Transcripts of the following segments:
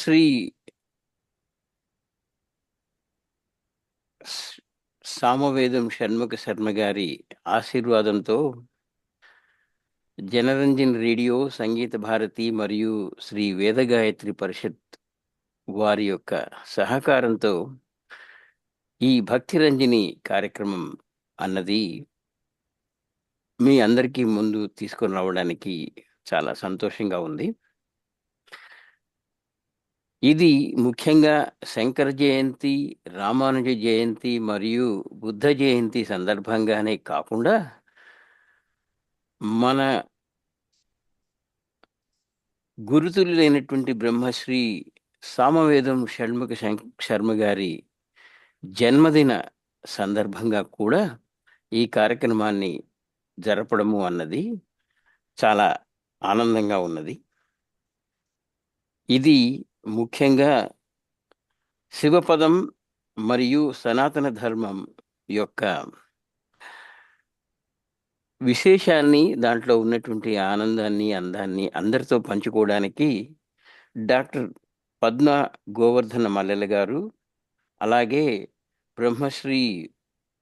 శ్రీ సామవేదం షణ్ముఖ శర్మ గారి ఆశీర్వాదంతో జనరంజన్ రేడియో, సంగీత భారతి మరియు శ్రీ వేదగాయత్రి పరిషత్ వారి యొక్క సహకారంతో ఈ భక్తిరంజని కార్యక్రమం అన్నది మీ అందరికీ ముందు తీసుకొని రావడానికి చాలా సంతోషంగా ఉంది. ఇది ముఖ్యంగా శంకర జయంతి, రామానుజ జయంతి మరియు బుద్ధ జయంతి సందర్భంగానే కాకుండా మన గురుతులైనటువంటి బ్రహ్మశ్రీ సామవేదం షణ్ముఖ శర్మ గారి జన్మదిన సందర్భంగా కూడా ఈ కార్యక్రమాన్ని జరపడము అన్నది చాలా ఆనందంగా ఉన్నది. ఇది ముఖ్యంగా శివపదం మరియు సనాతన ధర్మం యొక్క విశేషాన్ని, దాంట్లో ఉన్నటువంటి ఆనందాన్ని, అందాన్ని అందరితో పంచుకోవడానికి డాక్టర్ పద్మ గోవర్ధన మల్లెల గారు, అలాగే బ్రహ్మశ్రీ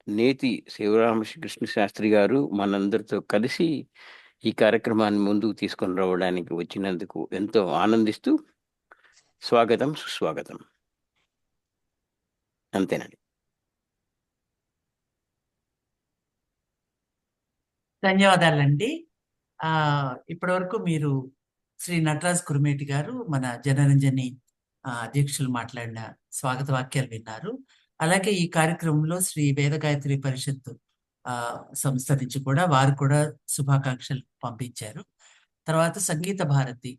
నేతి శివరామకృష్ణ శాస్త్రి గారు మనందరితో కలిసి ఈ కార్యక్రమాన్ని ముందుకు తీసుకొని రావడానికి వచ్చినందుకు ఎంతో ఆనందిస్తూ స్వాగతం, సుస్వాగతం. అంతేనండి. ధన్యవాదాలండి. ఇప్పటి వరకు మీరు శ్రీ నటరాజ్ కురుమేటి గారు మన జనరంజని అధ్యక్షులు మాట్లాడిన స్వాగత వాక్యాలు విన్నారు. అలాగే ఈ కార్యక్రమంలో శ్రీ వేదగాయత్రి పరిషత్ సంస్థ నుంచి కూడా వారు కూడా శుభాకాంక్షలు పంపించారు. తర్వాత సంగీత భారతి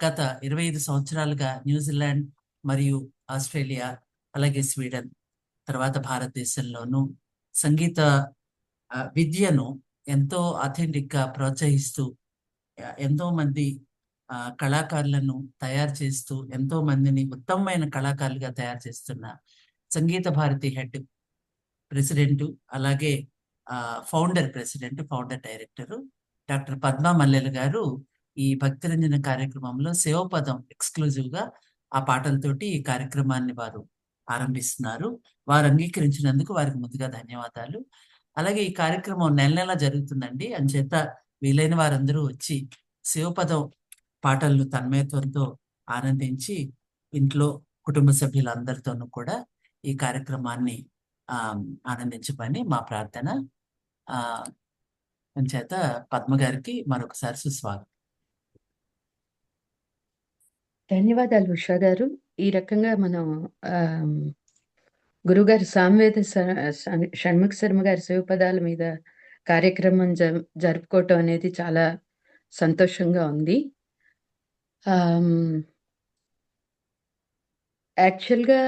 గత 25 సంవత్సరాలుగా న్యూజిలాండ్ మరియు ఆస్ట్రేలియా, అలాగే స్వీడన్, తర్వాత భారతదేశంలోనూ సంగీత విద్యను ఎంతో అథెంటిక్ గా ప్రోత్సహిస్తూ ఎంతో మంది కళాకారులను తయారు చేస్తూ ఎంతో మందిని ఉత్తమమైన కళాకారులుగా తయారు చేస్తున్న సంగీత భారతి హెడ్ ప్రెసిడెంట్, అలాగే ఫౌండర్ డైరెక్టర్ డాక్టర్ పద్మా మల్లెల గారు ఈ భక్తిరంజన కార్యక్రమంలో శివపదం ఎక్స్క్లూజివ్ గా ఆ పాటలతోటి ఈ కార్యక్రమాన్ని వారు ఆరంభిస్తున్నారు. వారు అంగీకరించినందుకు వారికి ముందుగా ధన్యవాదాలు. అలాగే ఈ కార్యక్రమం నెల నెల జరుగుతుందండి. అంచేత వీలైన వారందరూ వచ్చి శివపదం పాటలను తన్మయత్వంతో ఆనందించి ఇంట్లో కుటుంబ సభ్యులందరితోనూ కూడా ఈ కార్యక్రమాన్ని ఆనందించమని మా ప్రార్థన. అంచేత పద్మ గారికి మరొకసారి సుస్వాగతం. ధన్యవాదాలు ఉషా గారు. ఈ రకంగా మనం గురుగారు సామవేద షణ్ముఖ శర్మ గారి శివపదాల మీద కార్యక్రమం జరుపుకోవటం అనేది చాలా సంతోషంగా ఉంది. యాక్చువల్గా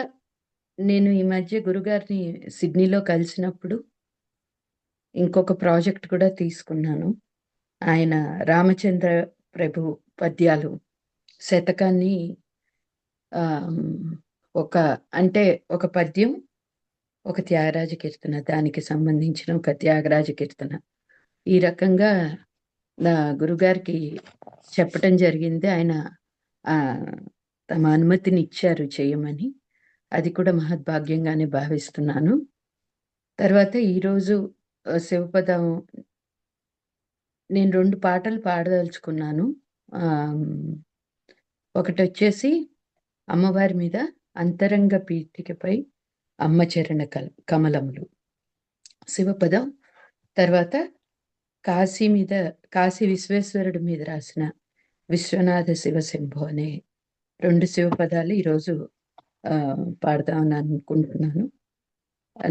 నేను ఈ మధ్య గురుగారిని సిడ్నీలో కలిసినప్పుడు ఇంకొక ప్రాజెక్ట్ కూడా తీసుకున్నాను. ఆయన రామచంద్ర ప్రభు పద్యాలు శతకాన్ని ఒక పద్యం, ఒక త్యాగరాజ కీర్తన, దానికి సంబంధించిన ఒక త్యాగరాజ కీర్తన, ఈ రకంగా నా గురుగారికి చెప్పటం జరిగింది. ఆయన తమ అనుమతిని ఇచ్చారు చేయమని. అది కూడా మహద్భాగ్యంగానే భావిస్తున్నాను. తర్వాత ఈరోజు శివపదం నేను 2 పాటలు పాడదలుచుకున్నాను. ఒకటి వచ్చేసి అమ్మవారి మీద అంతరంగ పీఠికపై అమ్మ చరణ కమలములు శివపదం. తర్వాత కాశీ విశ్వేశ్వరుడి మీద రాసిన విశ్వనాథ శివశంభో అనే 2 శివపదాలు ఈరోజు పాడదామని అనుకుంటున్నాను.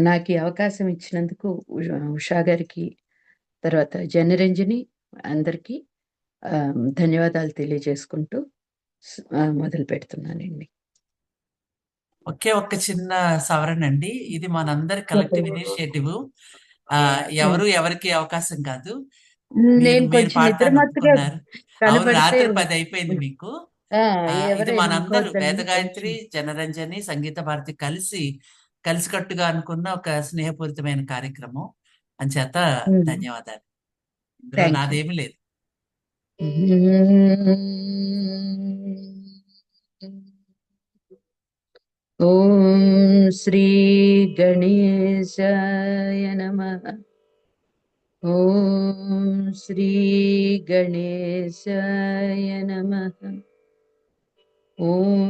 నాకు ఈ అవకాశం ఇచ్చినందుకు ఉషా గారికి, తర్వాత జనరంజని అందరికీ ధన్యవాదాలు తెలియజేసుకుంటూ మొదలు పెడుతున్నానండి. ఒక్క చిన్న సవరణ అండి. ఇది మనందరి కలెక్టివ్ ఇనిషియేటివ్. ఎవరు ఎవరికి అవకాశం కాదు. నేను కొంచెం నిద్రమత్తుగా రాత్రి 10 అయిపోయింది మీకు. ఇది మనందరూ వేదగాయత్రి, జనరంజని, సంగీత భారతి కలిసికట్టుగా అనుకున్న ఒక స్నేహపూరితమైన కార్యక్రమం. అంచేత ధన్యవాదాలు. నాదేమీ లేదు. ఓం శ్రీ గణేశాయ నమః. ఓం శ్రీ గణేశాయ నమః. ఓం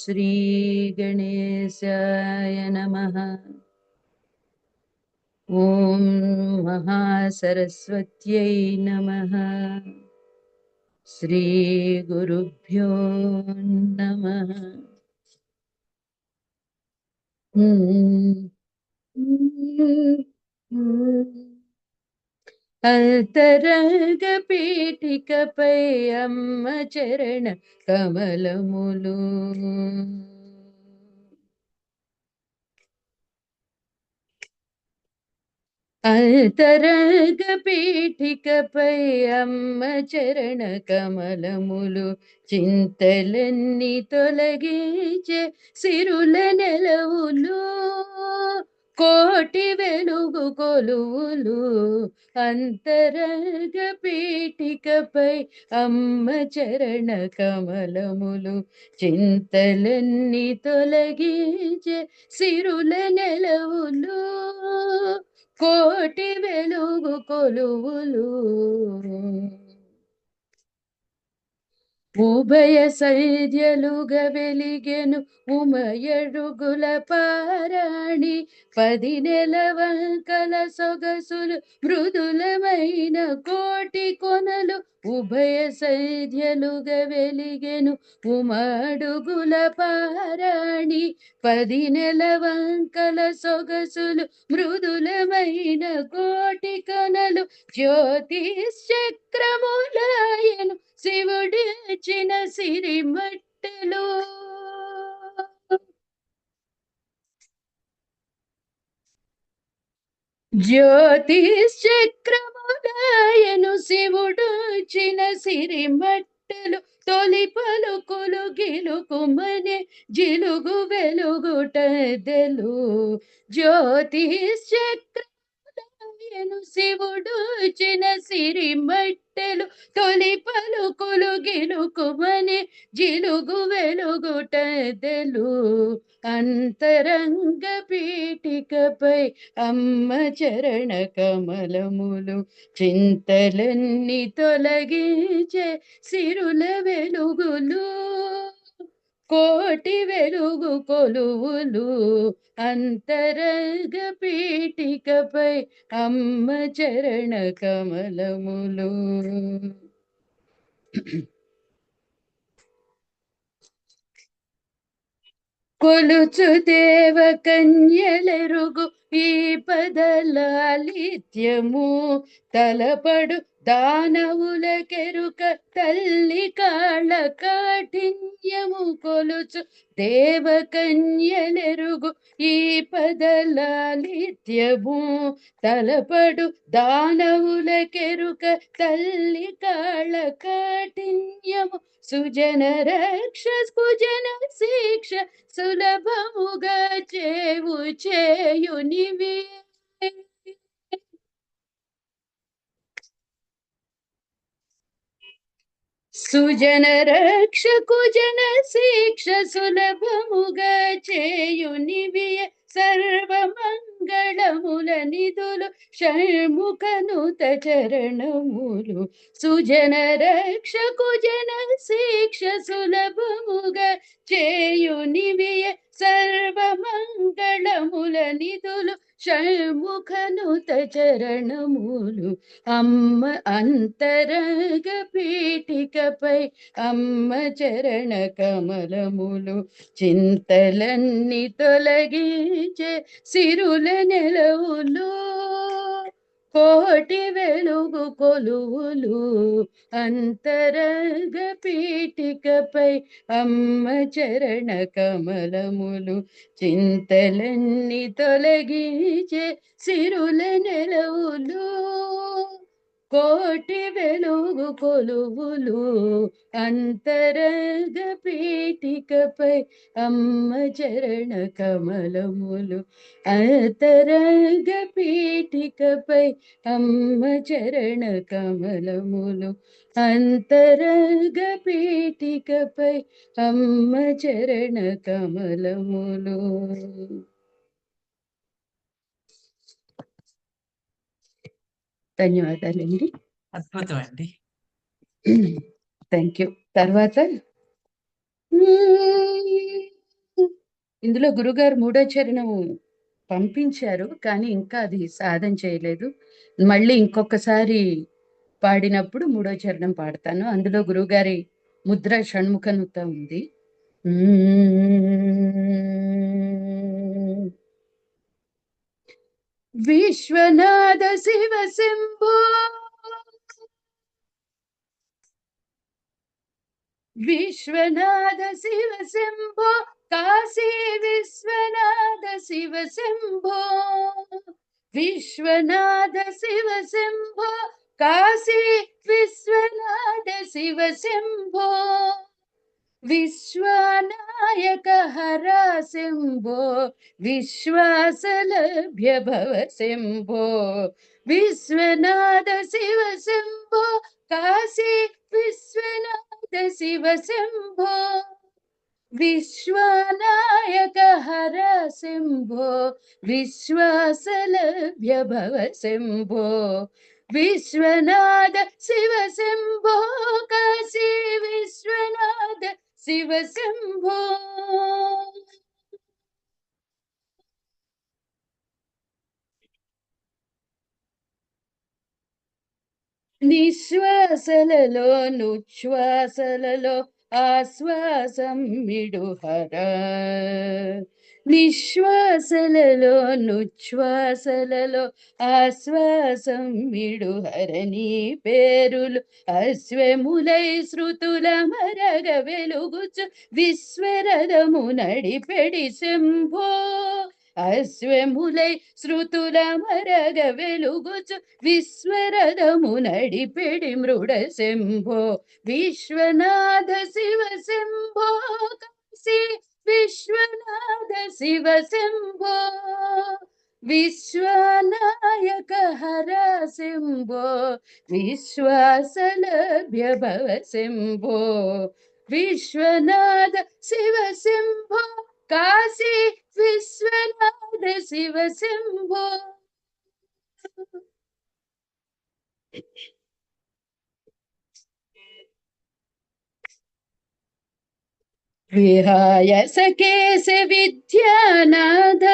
శ్రీ గణేశాయ నమః. ఓం మహాసరస్వత్యై నమః. శ్రీ గురుభ్యో నమః. అంతరంగ పీఠికపై అమ్మ చరణ కమలములు. అంతరంగ పీఠికపై అమ్మ చరణ కమలములు. చింతలన్నీ తొలగించే సిరుల నెలవులు. కోటి వెలుగు కొలువులు. అంతరంగ పీఠికపై అమ్మ చరణ కమలములు. చింతలన్నీ తొలగించే సిరుల నెలవులు. కోటి వెలుగు కొలువులు. ఉభయ సైద్యలుగా వెలిగెను ఉమయడుగుల పారాణి. 10 నెలవంకల సొగసులు మృదులమైన కోటి కొనలు. ఉభయ సైద్యలుగా వెలిగెను ఉమడుగుల పారాణి. 10 నెలవంకల సొగసులు మృదులమైన కోటి కొనలు. జ్యోతిశ్చక్రములాయను శివుడిచిన సిరిమట్టెలు. జ్యోతిశ్చక్రములాయను శివుడిచిన సిరిమట్టెలు. తొలి పలుకులు గిలుకుమనే జిలుగు వెలుగుటెదెలు. జ్యోతిశ్చక్రములాయను శివుడిచిన సిరిమట్టెలు. తొలి పలుకులు గిలుకుమనే జిలుగు వెలుగుటెదెలు. అంతరంగ పీఠికపై అమ్మ చరణ కమలములు. చింతలన్నీ తొలగించే సిరుల వెలుగులు. కోటి వెలుగు కొలువులు. అంతరంగ పీఠికపై అమ్మ చరణ కమలములు. కొలుచు దేవ కన్యలెరుగు ఈ పదలాలిత్యము. తలపడు దానవులకెరుక తల్లి కాళ్ళ కాఠిన్యము. కొలుచు దేవ కన్యలెరుగు ఈ పదలాలిత్యము. తలపడు దానవులకెరుక తల్లి కాళ్ళ కాఠిన్యము. సుజన రక్ష కుజన శిక్ష సులభముగా చేవు చేయునివి. సుజన రక్ష కుజన శిక్ష సులభముగా చేయునివి. సర్వమంగళముల నిధులు షణ్ముఖనుత చరణములు. సుజన రక్ష కుజన శిక్ష సులభముగా చేయునివి. సర్వమంగళముల నిధులు షణ్ముఖనుత చరణములు. అమ్మ అంతరంగ పీఠికపై అమ్మ చరణ కమలములు. చింతలన్నీ తొలగించే సిరుల నెలవులు. కోటి వెలుగు కొలువులు. అంతరంగ పీఠికపై అమ్మ చరణ కమలములు. చింతలన్నీ తొలగించే సిరుల నెలవులు. కోటి వెలుగు కొలువులు అంతరంగ పీఠికపై అమ్మ చరణ కమలములు, అంతరంగ పీఠికపై అమ్మ చరణ కమలములు, అంతరంగ పీఠికపై అమ్మ చరణ కమలములు. ధన్యవాదాలండి. అద్భుతం అండి. Thank you. తర్వాత ఇందులో గురుగారు 3వ చరణం పంపించారు, కానీ ఇంకా అది సాధన చేయలేదు. మళ్ళీ ఇంకొకసారి పాడినప్పుడు 3వ చరణం పాడతాను. అందులో గురుగారి ముద్ర షణ్ముఖనుత ఉంది. విశ్వనాథ శివ శంభో, విశ్వనాథ శివ శంభో, కాశీ విశ్వనాథ శివ శంభో, విశ్వనాథ శివ శంభో, కాశీ విశ్వనాథ శివ శంభో, విశ్వనాయక హర శంభో, విశ్వాసలభ్య భవ శంభో, విశ్వనాథ శివ శంభో, కాశీ విశ్వనాథ శివ శంభో, విశ్వనాయక హర శంభో, విశ్వాసలభ్య భవ శంభో, విశ్వనాథ శివ శంభో, కాశీ విశ్వనాథ శివ శంభో. నిశ్వాసలలో నుశ్వాసలలో ఆశ్వాసం విడుహర, నిశ్వాసలలో నుశ్వాసలలో ఆశ్వాసం విడుహర, నీ పేరులు అశ్వములై శృతుల మరగ వెలుగుచు విశ్వరథము నడిపెడి శంభో, అశ్వములై శృతుల మరగ వెలుగుచు విశ్వరథము నడిపెడి మృడ శంభో, విశ్వనాథ శివ శంభో, కాశీ విశ్వనాథ శివ శంభో, విశ్వనాయక హర శంభో, విశ్వాసలభ్య భవ శంభో, విశ్వనాథ శివ శంభో, కాశీ విశ్వనాథ శివ శంభో. విహాయ సకేశ విద్యానాథ,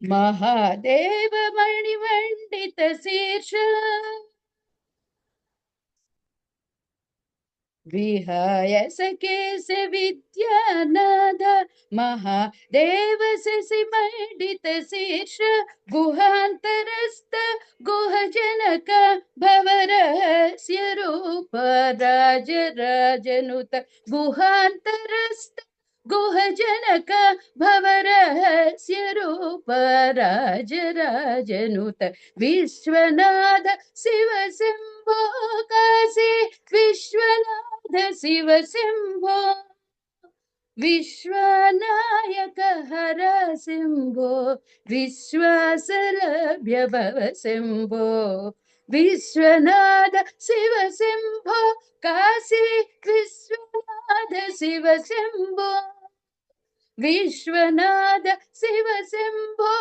మహాదేవ మణిమండిత శీర్ష, విహాయ సకేశ విద్యానాథ, మహాదేవ శశిమండిత శీర్ష, గుహాంతరస్థ గుహజనక భవరహస్య రూప రాజరాజనుత, గుహాంతరస్థ గుహజనక భవరహస్య రూప రాజరాజనుత, విశ్వనాథ శివ శంభో, కాశీ విశ్వనాథ శివ శంభో, విశ్వనాయక హర శంభో, విశ్వాసలభ్య భవ శంభో, విశ్వనాథ శివ శంభో, కాశీ విశ్వనాథ శివ శంభో, విశ్వనాథ శివ శంభో,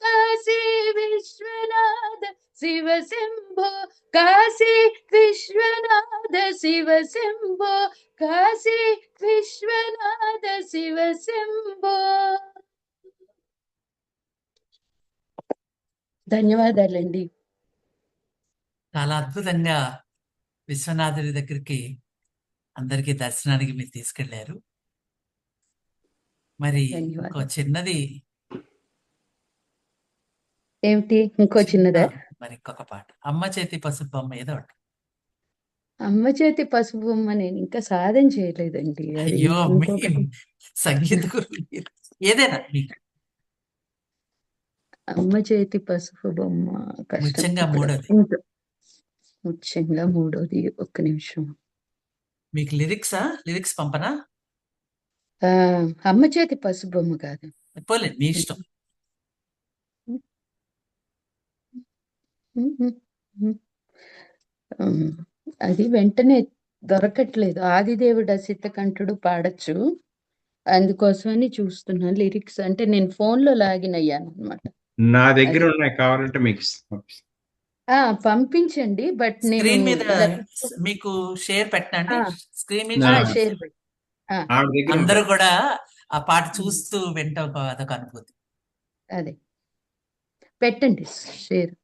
కాశీ విశ్వనాథ శివ శంభో, కాశీ విశ్వనాథ శివ శంభో, కాశీ విశ్వనాథ శివ శంభో. ధన్యవాదాలండి. చాలా అద్భుతంగా విశ్వనాథుడి దగ్గరికి అందరికీ దర్శనానికి మీరు తీసుకెళ్లారు. మరి ధన్యవాదాలు. ఇంకో చిన్నది ఏమిటి ఇంకో చిన్నదా? మరి ఇంకొక పాట, అమ్మ చేతి పసుపు బొమ్మ ఏదో ఒకటి. అమ్మ చేతి పసుపు బొమ్మ నేను ఇంకా సాధన చేయలేదండి. అది అయ్యో ఇంకొకటి. సంగీత గురువు మీరు. ఏదైనా మీకు అమ్మ చేతి పసుపు బొమ్మ కష్టం. ముఖ్యంగా ఇక్కడ మూడోది. ముఖ్యంగా మూడోది. ఒక్క నిమిషం. మీకు లిరిక్స్ పంపనా? అమ్మ చేతి పసుపు బొమ్మ కాదు. పోలే, మీ ఇష్టం. ఉమ్, అది వెంటనే దొరకట్లేదు. ఆదిదేవుడు సిద్ధకంఠుడు పాడొచ్చు, అందుకోసమని చూస్తున్నాను. లిరిక్స్ అంటే నేను ఫోన్ లో లాగిన్ అయ్యాను అనమాట. నా దగ్గర అది ఉన్నాయి, కావాలంటే మీకు పంపించండి. బట్ నేను స్క్రీన్ మీద ఇలా మీకు షేర్ పెట్టండి. స్క్రీన్ మీద ఆ, షేర్ షేర్ చేస్తాను. ఆవిడ దగ్గర అందరూ ఉంటాయి. కూడా ఆ పాట చూస్తూ వింటాం, అదొక అనుభూతి. అదే పెట్టండి షేర్.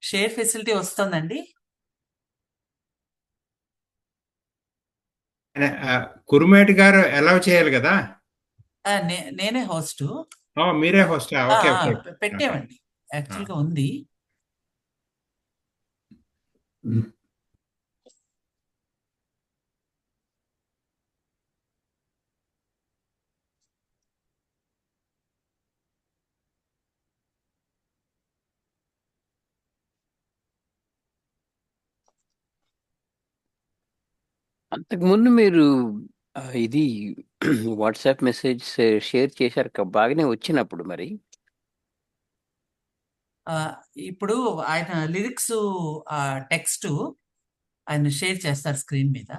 షేర్ ఫెసిలిటీ వస్తుందండి. కురుమేటి గారు అలౌ చేయాలి కదా. నేనే హోస్ట్. మీరే హోస్ట్. Okay okay. పెట్టామండి, యాక్చువల్గా ఉంది. అంతకుముందు మీరు ఇది వాట్సాప్ మెసేజ్ షేర్ చేశారు బాగానే వచ్చినప్పుడు మరి. ఇప్పుడు ఆయన లిరిక్స్ టెక్స్ట్ ఆయన షేర్ చేస్తారు స్క్రీన్ మీద.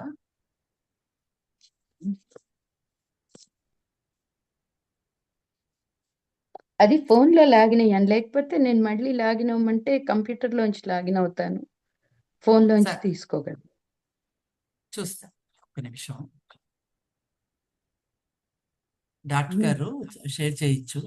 అది ఫోన్ లో లాగిన్ అయ్యాను, లేకపోతే నేను మళ్ళీ లాగిన్ అవ్వమంటే కంప్యూటర్ లోంచి లాగిన్ అవుతాను, ఫోన్ లోంచి సరే, తీసుకోగలను. చూస్తా, ఒక నిమిషం. డాక్టర్ గారు షేర్ చేయొచ్చు.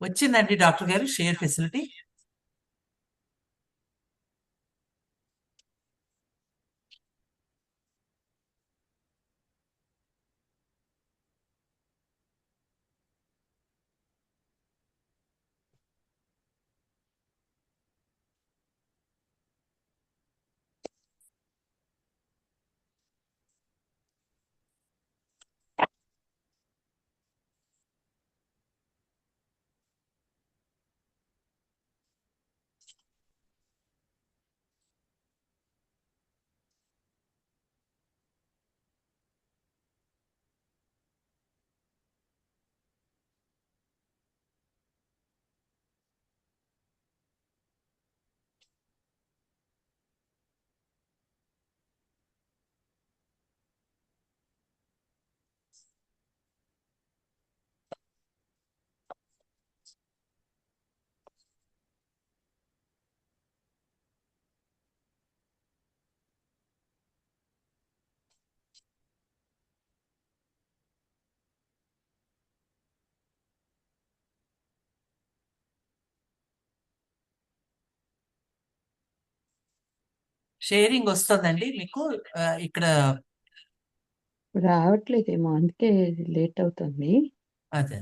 వచ్చిందండి డాక్టర్ గారు షేర్ ఫెసిలిటీ. షేరింగ్ వస్తుందండి మీకు ఇక్కడ? రావట్లేదేమో, అందుకే లేట్ అవుతుంది. అదే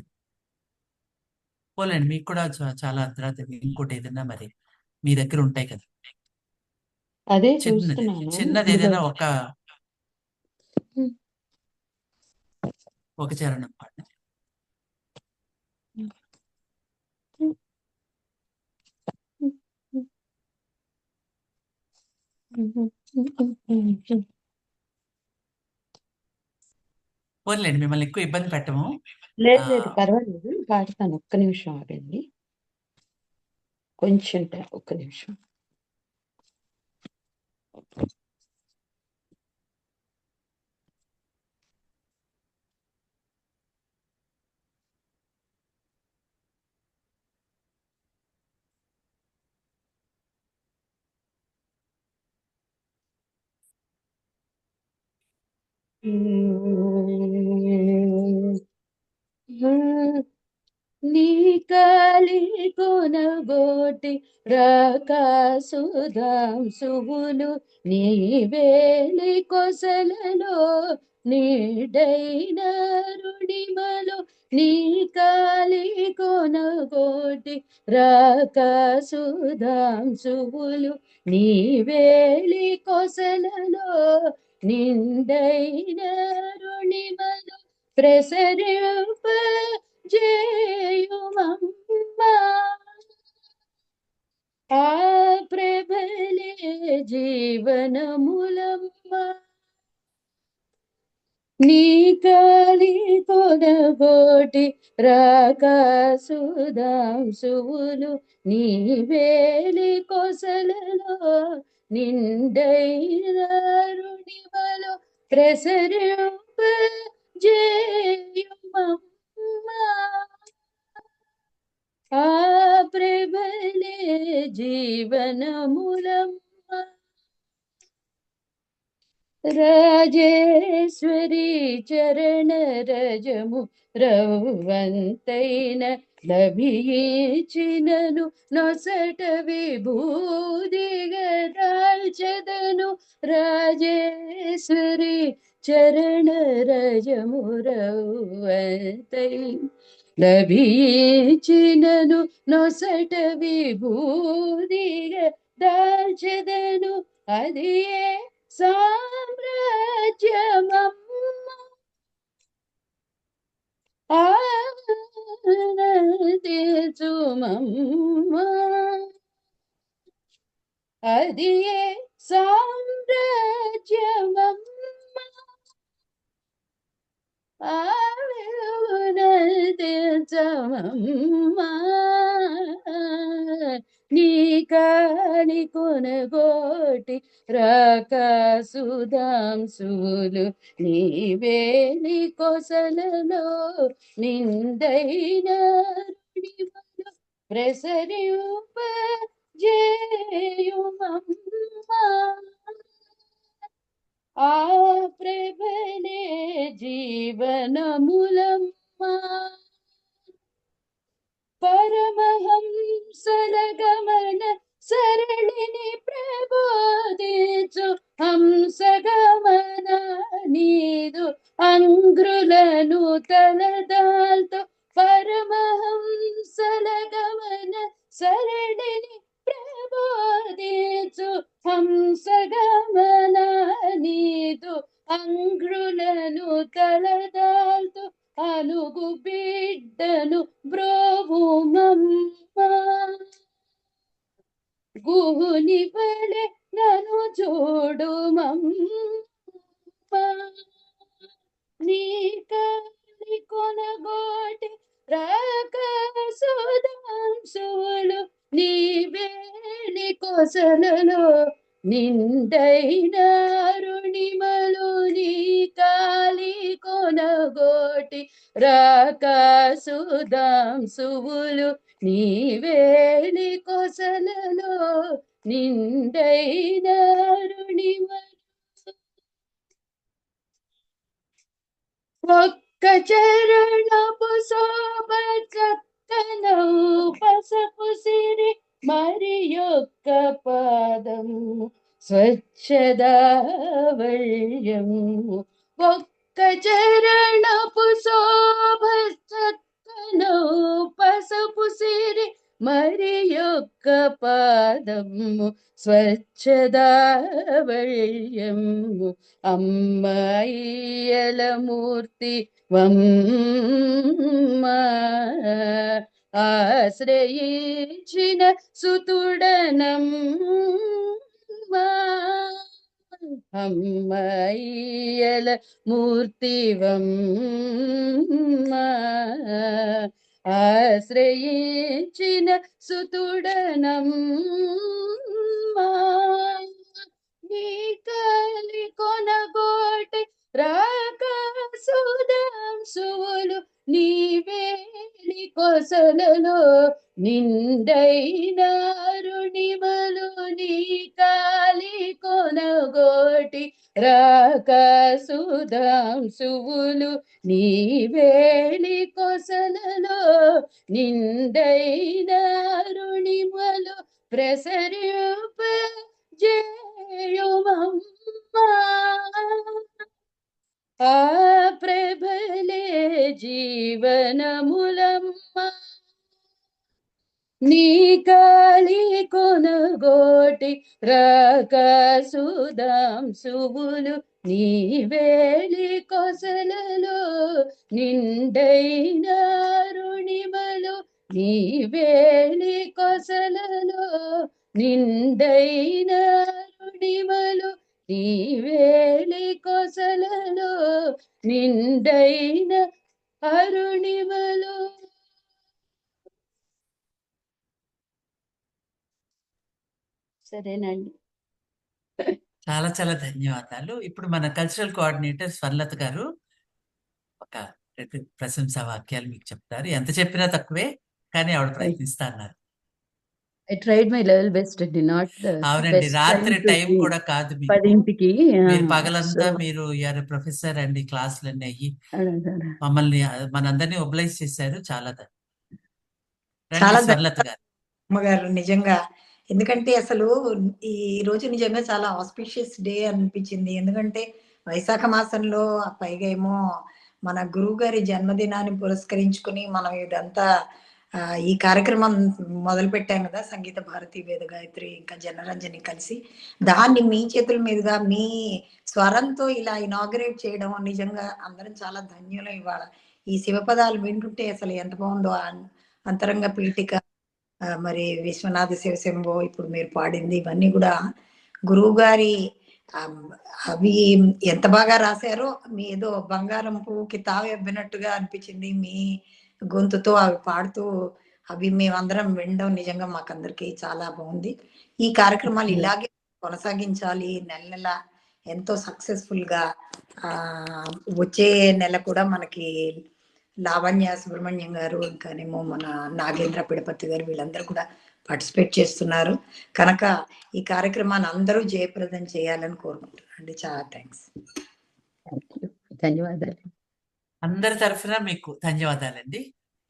పోలేండి, మీకు కూడా చాలా అర్ధరాత్రి ఇంకోటి ఏదైనా మరి మీ దగ్గర ఉంటాయి కదా, అదే చిన్నది చూస్తున్నాను చిన్నది ఇందులో. ఏదైనా ఒక చరణం పాడండి. పోలేండి, మిమ్మల్ని ఎక్కువ ఇబ్బంది పెట్టము. లేదు ఆ, లేదు, పర్వాలేదు, పాడతాను. ఒక్క నిమిషం ఆగండి, కొంచెం ఒక్క నిమిషం. నీ కాలి కొనగోటి రాకాసుధాంశువులు నీ వేలి కొసలలో నీడైన రుణిమలు నీ కాలి కొనగోటి రాకాసుధాంశువులు నీ వేలి కొసలలో నిండైన రుణిమలు ప్రసరింప జేయుమమ్మా ఆ ప్రబలే జీవనములమ్మ నీ కాలి కొనగోటి రాకాసుధాంశువులు నీ వేలి కొసలలో నిండైన రుణిమలు ప్రసరింప జేయుమమ్మా ఆ ప్రబలే జీవనములమ్మ రాజేశ్వరి చరణ రజము రవ్వంతైన లభించినను నొసట విభూదిగా దాల్చెదను రాజేశ్వరి చరణ రజము రవ్వంతైన లభించినను నొసట విభూదిగా దాల్చెదను అది సామ్రాజ్యమమ్మ ఆనందించుమమ్మ అది సామ్రాజ్యమమ్మ ఆనందించమమ్మ నీ కాలి కొనగోటి రాకాసుధాంశులు నీ వేలి కొసలలో నిండైన రుణిమలు ప్రసరింప జేయుమమ్మా ఆ ప్రబలే జీవనములమ్మ పరమహంసల గమన సరళిని ప్రబోధించు హంసగమన నీదు అంగ్రులను తలదాల్తో పరమహంసల గమన సరళిని ప్రబోధించు హంసగమన నీదు అంగ్రులను తలదాల్తో అనుగు బిడ్డను బ్రోవుమమ్మ గుహుని వలె నన్ను చూడుమమ్మ నీ కాలి కొనగోటి రాకాసుధాంశువులు నీ వేలి కొసలలో నిండైన రుణిమలు నీ కాలి కొనగోటి రాకాసుధాంశువులు నీ వేలి కొసలలో నిండైన రుణిమలు ఒక్క చరణపు శోభ చక్కనవు పసపు సిరి మరి యొక్క పాదము స్వచ్ఛదావళ్యము ఒక్క చరణపు శోభ చక్కను పసపు సిరి మరి యొక్క పాదము స్వచ్ఛదావళ్యము అమ్మాయియలమూర్తి వమ్మ ఆశ్రయించిన సుతుడనమ్మా అమ్మాయియల మూర్తివమ్మా ఆశ్రయించిన సుతుడనమ్మా నీ కలి కొనగోటి రాక సుధాంశువులు నీవేలి కొసలలో నిండైనారుణిమలు నీ కాలి కొనగోటి రాక సుధాంశువులు నీవేలి కొసలలో నిండైనారుణిమలు ప్రసరింప జేయుమమ్మా ఆ ప్రభలే జీవనములమ్మ నీ కాలి కొనగోటి రాక సుధాంశువులు నీ వేలి కొసలలో నిండైనారుణిమలు నీ వేలి కొసలలో నిండైనారుణిమలు నీ వేలి కొసలలో నిండైన అరుణిమలు. సరేనండి. చాలా చాలా ధన్యవాదాలు. ఇప్పుడు మన కల్చరల్ కోఆర్డినేటర్ స్వర్లత గారు ఒక 2 ప్రశంసా వాక్యాలు మీకు చెప్తారు. ఎంత చెప్పినా తక్కువే, కానీ ఆవిడ ప్రయత్నిస్తా అన్నారు. I tried my level best అండి. నాట్ అవునండి, బెస్ట్ రాత్రి టైం టైం కూడా కాదు మీకు. 10కి మీరు పగలంతా మీరు ప్రొఫెసర్ అండి, క్లాసులన్నీ అయ్యి అలాగా. మమ్మల్ని మనందరినీ ఒబ్లైజ్ చేశారు. చాలా చాలా స్వర్లత గారు. అమ్మగారు నిజంగా, ఎందుకంటే అసలు ఈ రోజు నిజంగా చాలా ఆస్పిషియస్ డే అనిపించింది. ఎందుకంటే వైశాఖ మాసంలో పైగా ఏమో మన గురువు గారి జన్మదినాన్ని పురస్కరించుకుని మనం ఇదంతా ఈ కార్యక్రమం మొదలు పెట్టాం కదా, సంగీత భారతి, వేద గాయత్రి ఇంకా జనరంజని కలిసి. దాన్ని మీ చేతుల మీదుగా మీ స్వరంతో ఇలా ఇనాగరేట్ చేయడం నిజంగా అందరం చాలా ధన్యులం. ఇవాళ ఈ శివపదాలు వింటుంటే అసలు ఎంత బాగుందో. అంతరంగ పీఠిక, మరి విశ్వనాథ శివశంభో ఇప్పుడు మీరు పాడింది, ఇవన్నీ కూడా గురువు గారి అవి ఎంత బాగా రాశారో. మీ ఏదో బంగారం పువ్వుకి తావి అబ్బినట్టుగా అనిపించింది మీ గొంతుతో అవి పాడుతూ. అవి మేమందరం వినడం నిజంగా మాకందరికి చాలా బాగుంది. ఈ కార్యక్రమాలు ఇలాగే కొనసాగించాలి. నెల నెల ఎంతో సక్సెస్ఫుల్ గా వచ్చే నెల కూడా మనకి లావణ్య సుబ్రహ్మణ్యం గారు, ఇంకానేమో మన నాగేంద్ర పిడపతి గారు, వీళ్ళందరూ కూడా పార్టిసిపేట్ చేస్తున్నారు. కనుక ఈ కార్యక్రమాన్ని అందరూ జయప్రదం చేయాలని కోరుకుంటున్నాను అండి. చాలా థ్యాంక్స్. ధన్యవాదాలు. అందరి తరఫున మీకు ధన్యవాదాలండి.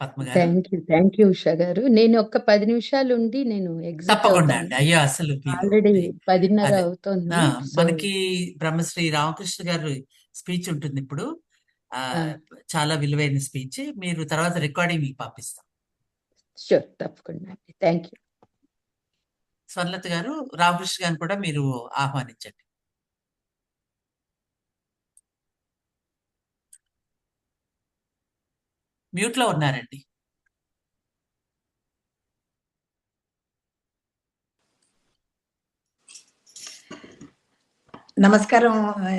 పద్మ గారు, థ్యాంక్ యూ ఉషా గారు. నేను ఒక 10 నిమిషాలు ఉండి నేను ఎగ్జిట్ తప్పకుండా అవుతాను. అండి. అయ్యో అసలు ఆల్రెడీ 10:30 అదే. అవుతోంది. మనకి బ్రహ్మశ్రీ రామకృష్ణ గారు స్పీచ్ ఉంటుంది ఇప్పుడు. చాలా విలువైన స్పీచ్. మీరు తర్వాత రికార్డింగ్ మీకు పంపిస్తాం. షూర్, తప్పకుండా అండి. Thank you. స్వర్లత గారు, రామకృష్ణ గారిని కూడా మీరు ఆహ్వానించండి. మ్యూట్ లో ఉన్నారండి. నమస్కారం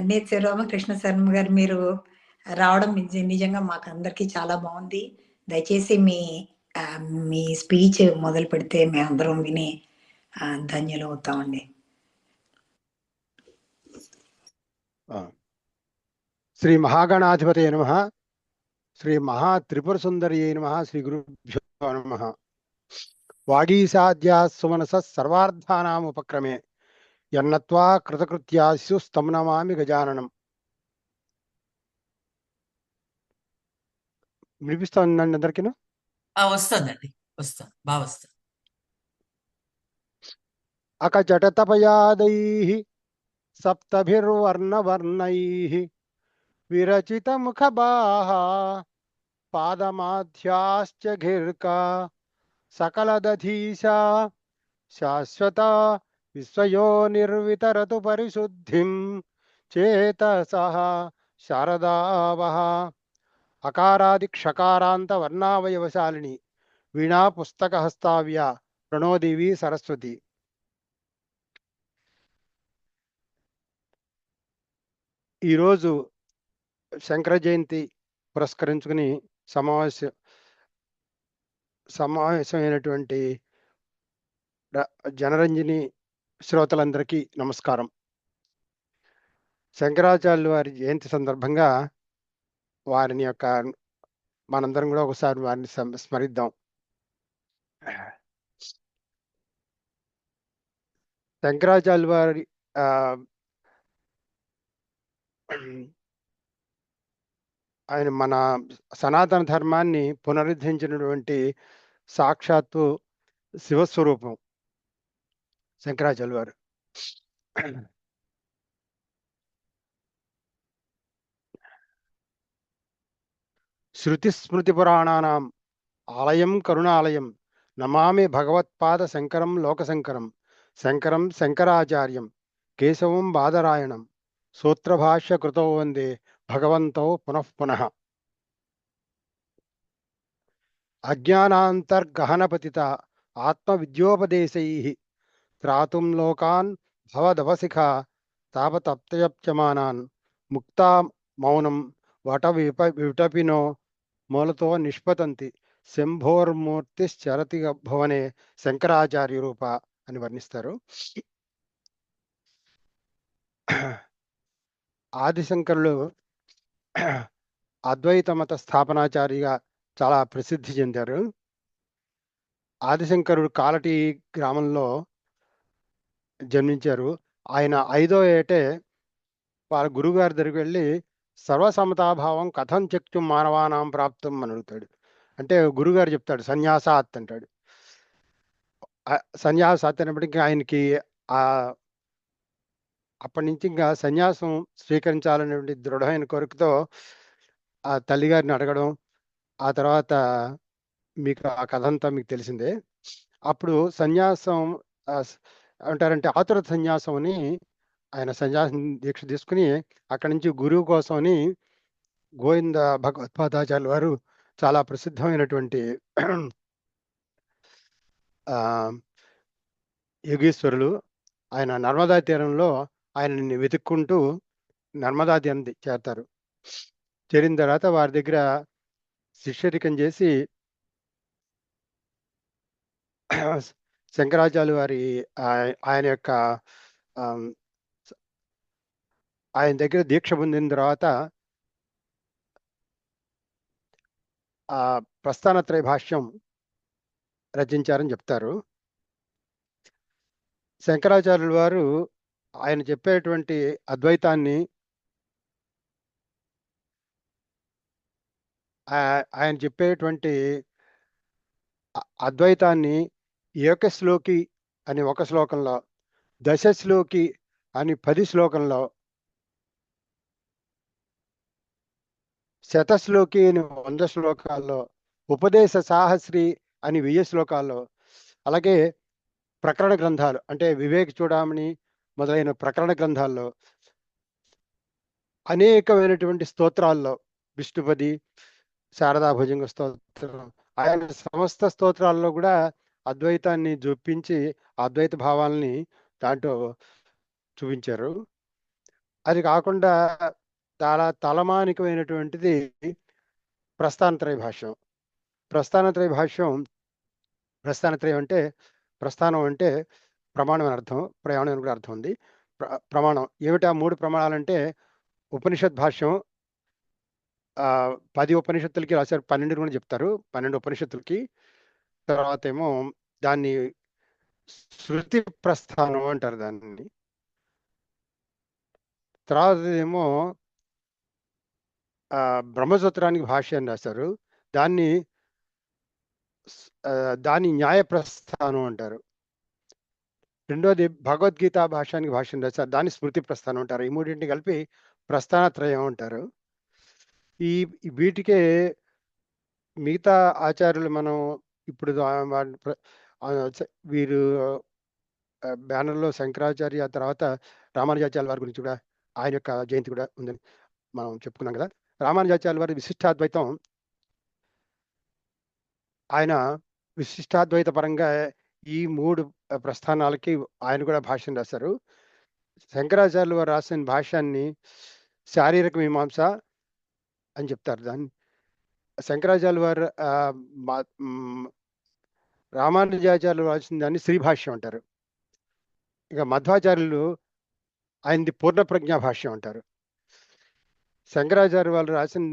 నేతి శివరామకృష్ణ శర్మ గారు, మీరు రావడం నిజంగా మాకు అందరికి చాలా బాగుంది. దయచేసి మీ స్పీచ్ మొదలు పెడితే మేమందరం విని ధన్యులు అవుతామండి. శ్రీ మహాగణాధిపతయ నమః, శ్రీ మహా త్రిపుర సుందర్యై నమః, శ్రీ గురుభ్యో నమః. వాగీసాద్యా సుమనస సర్వార్థానాం ఉపక్రమే యన్నత్వా కృతకృత్యాస్యు తం నమామి గజాననం. వినిపిస్తోందండి అందరికీ? వస్తుందండి, వస్తుంది, బాగా వస్తుంది. అకచటతపయాదైః సప్తభిర్వర్ణవర్ణైః విరచితముఖబాహ పాదమాధ్యాశ్చ ఘిర్కా సకలదధీశా శాశ్వత విశ్వయోనిర్వితరతు పరిశుద్ధిం చేతసః శారదావః. అకారాది క్షకారాంత వర్ణావయవశాలిని వీణా పుస్తకహస్తావ్య ప్రణోదేవి సరస్వతి. ఈరోజు శంకర జయంతి పురస్కరించుకుని సమావేశమైనటువంటి జనరంజని శ్రోతలందరికీ నమస్కారం. శంకరాచార్యుల వారి జయంతి సందర్భంగా వారిని యొక్క మనందరం కూడా ఒకసారి వారిని స్మరిద్దాం. శంకరాచార్యుల వారి ఆయన మన సనాతన ధర్మాన్ని పునరుద్ధరించినటువంటి సాక్షాత్తు శివస్వరూపం శంకరాచార్యుల వారు. శృతి స్మృతి పురాణానాం ఆలయం కరుణాలయం నమామి భగవత్పాద శంకరం లోకశంకరం శంకరం శంకరాచార్యం కేశవం బాదరాయణం సూత్రభాష్య కృతో వందే భగవంతో పునః పునః. అజ్ఞానాంతర్గహనపతిత ఆత్మవిద్యోపదేశైః త్రాతుం లోకాన్ భవదవసిఖ తాపతప్తయప్యమానాన్ ముక్తా మౌనం వట విటపినో మూలతో నిష్పతంతి శంభోర్మూర్తిశ్చరతి భువనే శంకరాచార్య రూప అని వర్ణిస్తారు. ఆదిశంకరులు అద్వైత మత స్థాపనాచారిగా చాలా ప్రసిద్ధి చెందారు. ఆదిశంకరుడు కాలటి గ్రామంలో జన్మించారు. ఆయన 5వ ఏటే వాళ్ళ గురువుగారి దగ్గరికి వెళ్ళి సర్వసమతాభావం కథం చక్తుం మానవానాం ప్రాప్తం అని అడుగుతాడు. అంటే గురుగారు చెప్తాడు సన్యాసాత్ అంటాడు. సన్యాసాత్ అనేప్పటికీ ఆయనకి అప్పటి నుంచి ఇంకా సన్యాసం స్వీకరించాలనేటువంటి దృఢమైన కోరికతో ఆ తల్లిగారిని అడగడం, ఆ తర్వాత మీకు ఆ కథ అంతా మీకు తెలిసిందే. అప్పుడు సన్యాసం అంటారంటే ఆతుర సన్యాసం అని ఆయన సన్యాసం దీక్ష తీసుకుని అక్కడి నుంచి గురువు కోసమని గోవింద భగవత్పాదాచార్యుల వారు చాలా ప్రసిద్ధమైనటువంటి యోగీశ్వరులు. ఆయన నర్మదా తీరంలో ఆయనని వెతుక్కుంటూ నర్మదా తీరం చేరతారు. చేరిన తర్వాత వారి దగ్గర శిష్యరికం చేసి శంకరాచార్యుల వారి ఆయన యొక్క ఆయన దగ్గర దీక్ష పొందిన తర్వాత ఆ ప్రస్థానత్రయ భాష్యం రచించారని చెప్తారు. శంకరాచార్యుల వారు ఆయన చెప్పేటువంటి అద్వైతాన్ని ఆయన చెప్పేటువంటి అద్వైతాన్ని ఏకశ్లోకి అని ఒక శ్లోకంలో, దశశ్లోకి అని 10 శ్లోకంలో, శతశ్లోకి అని 100 శ్లోకాల్లో, ఉపదేశ సాహస్రి అని 1000 శ్లోకాల్లో, అలాగే ప్రకరణ గ్రంథాలు అంటే వివేక చూడామణి మొదలైన ప్రకరణ గ్రంథాల్లో, అనేకమైనటువంటి స్తోత్రాల్లో, విష్ణుపది, శారదా భుజంగ స్తోత్రం, ఆయన సమస్త స్తోత్రాల్లో కూడా అద్వైతాన్ని జొప్పించి అద్వైత భావాల్ని దాంట్లో చూపించారు. అది కాకుండా చాలా తలమానికమైనటువంటిది ప్రస్థానత్రయ భాష్యం. ప్రస్థానత్రయ భాష్యం, ప్రస్థానత్రయం అంటే ప్రస్థానం అంటే ప్రమాణం అని అర్థం, ప్రయాణం అని కూడా అర్థం ఉంది. ప్రమాణం ఏమిటి? ఆ 3 ప్రమాణాలంటే ఉపనిషత్ భాష్యం 10 ఉపనిషత్తులకి రాశారు, 12 కూడా చెప్తారు, 12 ఉపనిషత్తులకి. తర్వాత ఏమో దాన్ని శృతి ప్రస్థానం అంటారు దాన్ని. తర్వాత ఏమో బ్రహ్మసూత్రానికి భాష్యం రాశారు, దాన్ని న్యాయ ప్రస్థానం అంటారు. రెండోది భగవద్గీత భాష్యానికి భాష్యం రాశారు, దాన్ని స్మృతి ప్రస్థానం అంటారు. ఈ మూడింటిని కలిపి ప్రస్థానత్రయం అంటారు. ఈ వీటికే మిగతా ఆచార్యులు మనం ఇప్పుడు వీరు బ్యానర్లో శంకరాచార్య, తర్వాత రామానుజాచార్య వారి గురించి కూడా ఆయన యొక్క జయంతి కూడా ఉందని మనం చెప్పుకున్నాం కదా. రామానుజాచార్య వారి విశిష్టాద్వైతం, ఆయన విశిష్టాద్వైత పరంగా ఈ 3 ప్రస్థానాలకి ఆయన కూడా భాష్యం రాశారు. శంకరాచార్యులు వారు రాసిన భాష్యాన్ని శారీరక మీమాంస అని చెప్తారు. దాన్ని శంకరాచార్యులు వారు రామానుజాచార్యులు రాసిన దాన్ని శ్రీభాష్యం అంటారు. ఇక మధ్వాచార్యులు ఆయనది పూర్ణ ప్రజ్ఞా భాష్యం అంటారు. శంకరాచార్య వాళ్ళు రాసిన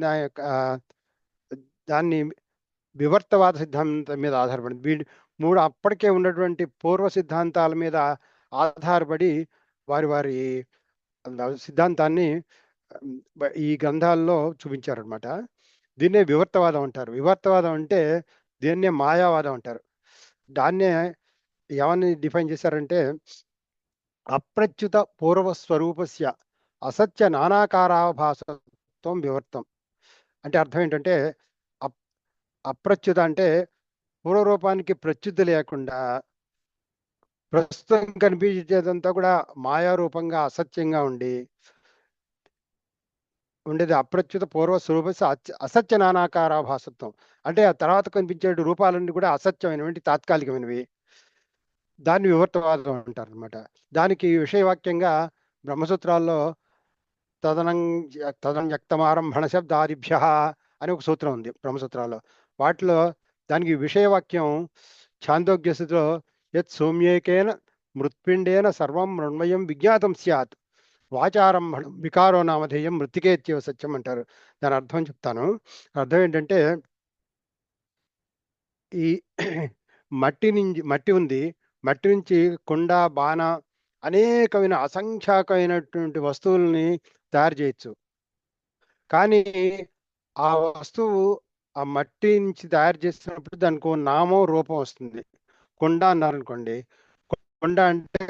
దాన్ని వివర్తవాద సిద్ధాంతం మీద ఆధారపడింది. వీళ్ళు 3 అప్పటికే ఉన్నటువంటి పూర్వ సిద్ధాంతాల మీద ఆధారపడి వారి సిద్ధాంతాన్ని ఈ గ్రంథాల్లో చూపించారనమాట. దీన్నే వివర్తవాదం అంటారు. వివర్తవాదం అంటే దీన్నే మాయావాదం అంటారు. దాన్నే ఏమని డిఫైన్ చేశారంటే అప్రచ్యుత పూర్వస్వరూపస్య అసత్య నానాకారాభాసత్వం వివర్తం. అంటే అర్థం ఏంటంటే అప్రచ్యుత అంటే పూర్వరూపానికి ప్రచ్యుతి లేకుండా ప్రస్తుతం కనిపించేదంతా కూడా మాయారూపంగా అసత్యంగా ఉండేది అప్రచ్యుత పూర్వస్వరూపస్య అసత్య నానాకారాభాసత్వం. అంటే ఆ తర్వాత కనిపించే రూపాలన్నీ కూడా అసత్యమైనవి, తాత్కాలికమైనవి. దాన్ని వివర్తవాదం అంటారు అనమాట. దానికి విషయవాక్యంగా బ్రహ్మసూత్రాల్లో తదనంక్తమారంభణ శబ్దాదిభ్య అని ఒక సూత్రం ఉంది బ్రహ్మసూత్రాల్లో. వాటిలో దానికి విషయవాక్యం ఛాందోగ్య స్థితిలో యత్ సౌమ్యేకేన మృత్పిండేన సర్వం మృణ్మయం విజ్ఞాతం స్యాత్ వాచారంభణం వికారో నామధేయం మృతికేత్యవ సత్యం అంటారు. దాని అర్థం చెప్తాను. అర్థం ఏంటంటే ఈ మట్టి ఉంది, మట్టి నుంచి కుండ, బాణ, అనేకమైన అసంఖ్యాకమైనటువంటి వస్తువుల్ని తయారు చేయొచ్చు. కానీ ఆ వస్తువు ఆ మట్టి నుంచి తయారు చేసినప్పుడు దానికి ఒక నామం, రూపం వస్తుంది. కుండ అన్నారనుకోండి, కుండ అంటే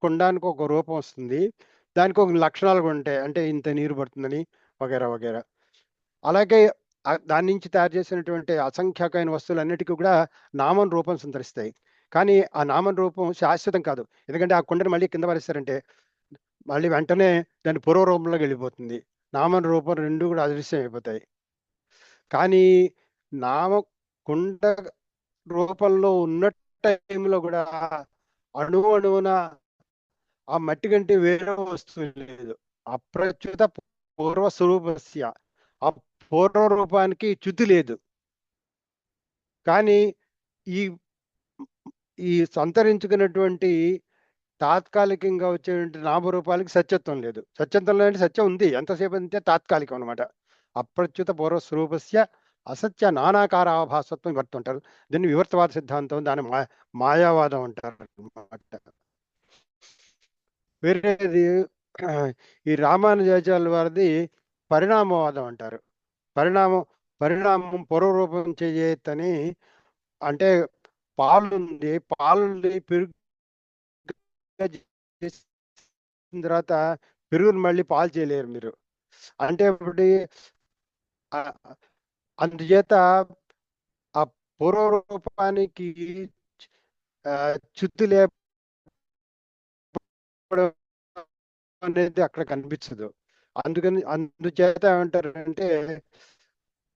కుండానికి ఒక రూపం వస్తుంది, దానికి ఒక లక్షణాలు కూడా ఉంటాయి. అంటే ఇంత నీరు పడుతుందని వగేరా వగేరా. అలాగే దాని నుంచి తయారు చేసినటువంటి అసంఖ్యాకమైన వస్తువులన్నిటికీ కూడా నామం, రూపం సంతరిస్తాయి. కానీ ఆ నామం, రూపం శాశ్వతం కాదు. ఎందుకంటే ఆ కుండను మళ్ళీ కింద పరేస్తారంటే మళ్ళీ వెంటనే దాని పూర్వరూపంలోకి వెళ్ళిపోతుంది. నామం, రూపం రెండు కూడా అదృశ్యం అయిపోతాయి. కానీ కుండ రూపంలో ఉన్న టైంలో కూడా అణువున ఆ మట్టి కంటే వేరే వస్తువు లేదు. అప్రచ్యుత పూర్వస్వరూపస్య, ఆ పూర్వ రూపానికి చ్యుతి లేదు. కానీ ఈ సంతరించుకున్నటువంటి తాత్కాలికంగా వచ్చేటువంటి నామరూపాలకి సత్యత్వం లేదు. సత్యత్వం అంటే సత్యం ఉంది, ఎంతసేపు అంటే తాత్కాలికం అనమాట. అప్రచ్యుత పూర్వస్వరూపస్య అసత్య నానాకారాభాసత్వం వివర్తుంటారు. దీన్ని వివర్తవాద సిద్ధాంతం, దాన్ని మాయావాదం అంటారు అన్నమాట. వేరేది ఈ రామానుజాచార్యుల వారిది పరిణామవాదం అంటారు. పరిణామం పూర్వరూపం చేయని, అంటే పాలుంది, పాలుని పెరుగు చేసిన తర్వాత పెరుగుని మళ్ళీ పాలు చేయలేరు మీరు. అంటే ఇప్పుడు అందుచేత ఆ పూర్వరూపానికి చ్యుతి లేకపోవడం అనేది అక్కడ కనిపించదు. అందుచేత ఏమంటారంటే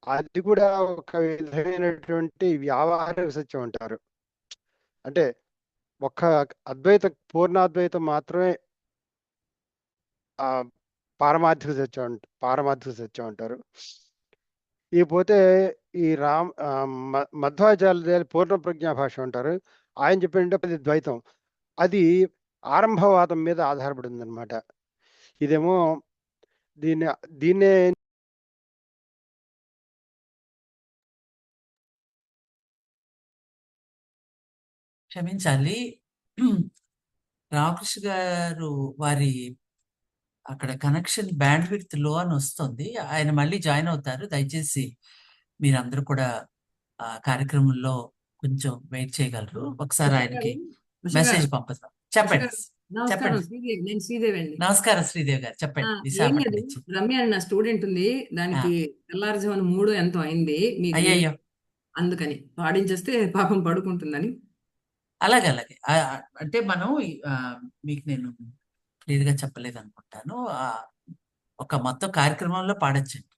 అది కూడా ఒక విధమైనటువంటి వ్యావహారిక సత్యం అంటారు. అంటే ఒక్క పూర్ణాద్వైతం మాత్రమే పారమార్థిక సత్యం అంటారు. ఇకపోతే ఈ మధ్వాచార్యుల పూర్ణ ప్రజ్ఞా భాష అంటారు. ఆయన చెప్పినట్టే అది ద్వైతం, అది ఆరంభవాదం మీద ఆధారపడింది అనమాట. ఇదేమో దీన్నే క్షమించాలి, రామకృష్ణ గారు వారి అక్కడ కనెక్షన్ బ్యాండ్ విడ్త్ లో అని వస్తుంది. ఆయన మళ్ళీ జాయిన్ అవుతారు. దయచేసి మీరందరూ కూడా ఆ కార్యక్రమంలో కొంచెం వెయిట్ చేయగలరు. ఒకసారి ఆయనకి మెసేజ్ పంపుతాం. చెప్పండి నమస్కారం చెప్పండి. శ్రీదేవి, నేను శ్రీదేవి అండి. నమస్కారం శ్రీదేవి గారు, ఆ, చెప్పండి. ఏం విశాఖపట్నం లేదు, నుంచి. రమ్య అని నా స్టూడెంట్ ఉంది, ఆ, దానికి తెల్లారుజామున 3 ఎంతో అయింది, మీకు లేట్, అయ్యయ్యో, అందుకని పాడించేస్తే పాపం పడుకుంటుందని. అలాగే అలాగే. అంటే మనం ఆ, మీకు నేను క్లియర్ గా చెప్పలేదు అనుకుంటాను. ఒక మొత్తం కార్యక్రమంలో పాడొచ్చండి.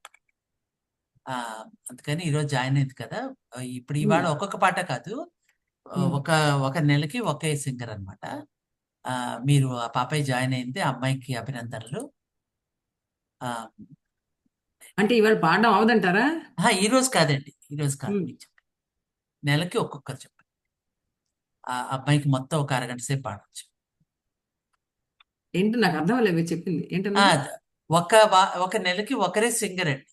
ఆ, అందుకని ఈరోజు జాయిన్ అయింది కదా. ఇప్పుడు ఇవాళ ఒక్కొక్క పాట కాదు, ఒక ఒక నెలకి ఒకే సింగర్ అనమాట. మీరు ఆ పాపయ్య జాయిన్ అయింది, ఆ అమ్మాయికి అభినందనలు. ఆ, అంటే ఇవాళ పాడడం అవదంటారా? ఈ రోజు కాదండి, ఈ రోజు కాదు. ఉమ్. మీకు చెప్పండి, నెలకి ఒక్కొక్కరు చెప్పండి. ఆ అబ్బాయికి మొత్తం ఒక అరగంట సేపు పాడొచ్చు. ఏంటో నాకు అర్థం లేదు, మీరు చెప్పింది ఆ, ఏంటన్నది. ఒక నెలకి ఒకరే సింగర్ అండి.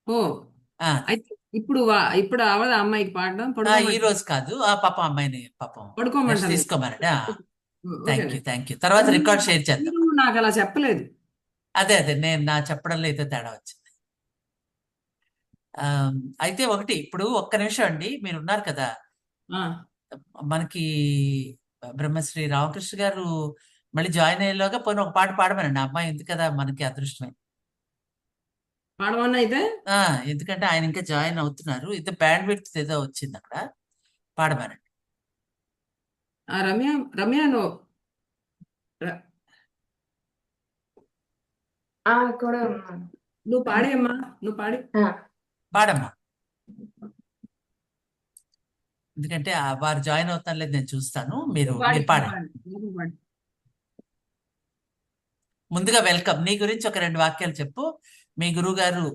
ఓ, ఆ, అయితే ఇప్పుడు అవదా అమ్మాయికి పాడడం? ఈ పడుకోమంటారు, రోజు కాదు. ఆ పాపం అమ్మాయిని పాపం రెస్ట్ పడుకోమంటారు. తీసుకోమనండి. Okay, thank you. తర్వాత రికార్డ్ షేర్ చేద్దాం. మీరు నాకు అలా చెప్పలేదు. అదే నేను నా చెప్పడంలో అయితే తేడా వచ్చింది. ఆ, అయితే ఒకటి, ఇప్పుడు ఒక్క నిమిషం అండి, మీరు ఉన్నారు కదా. ఆ, మనకి బ్రహ్మశ్రీ రామకృష్ణ గారు మళ్ళీ జాయిన్ అయ్యేలోగా పోయిన ఒక పాట పాడమనండి. ఆ అమ్మాయి ఉంది కదా, మనకి అదృష్టమే. పాడమన్నా అయితే. ఎందుకంటే ఆయన ఇంకా జాయిన్ అవుతున్నారు. ఇది బ్యాండ్ విడ్త్ ఏదో వచ్చింది అక్కడ, పాడమనండి. ఆ రమ్య, రమ్య నువ్వు ర- కూడా ఉన్నాను. నువ్వు పాడేయమ్మా, నువ్వు పాడి. పాడమ్మా. ఎందుకంటే వారు జాయిన్ అవుతారు లేదు నేను చూస్తాను. మీరు మీరు పాడండి. పాడి. ముందుగా వెల్కమ్. నీ గురించి ఒక 2 వాక్యాలు చెప్పు. మీ గురువు గారు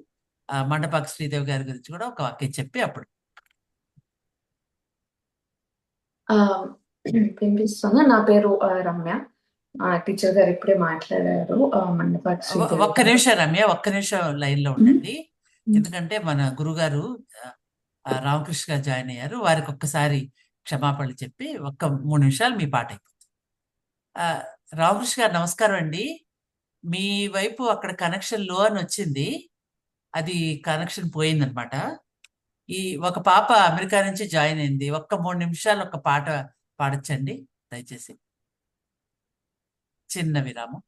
మండపాక శ్రీదేవి గారి గురించి కూడా ఒక వాక్యం చెప్పి అప్పుడు. వినిపిస్తుందా? నా పేరు రమ్య. టీచర్ గారు ఇప్పుడే మాట్లాడారు. మండపాటి శ్రీదేవి ఒక్క గారు. నిమిషం రమ్య, ఒక్క నిమిషం లైన్ లో ఉండండి. ఎందుకంటే మన గురుగారు రామకృష్ణ గారు జాయిన్ అయ్యారు. వారికి ఒక్కసారి క్షమాపణలు చెప్పి ఒక్క 3 నిమిషాలు మీ పాట అయిపోతుంది. రామకృష్ణ గారు నమస్కారం అండి. మీ వైపు అక్కడ కనెక్షన్ లో అని వచ్చింది, అది కనెక్షన్ పోయిందనమాట. ఒక పాప అమెరికా నుంచి జాయిన్ అయింది. ఒక్క 3 నిమిషాలు ఒక పాట పాడొచ్చండి దయచేసి. చిన్న విరామం.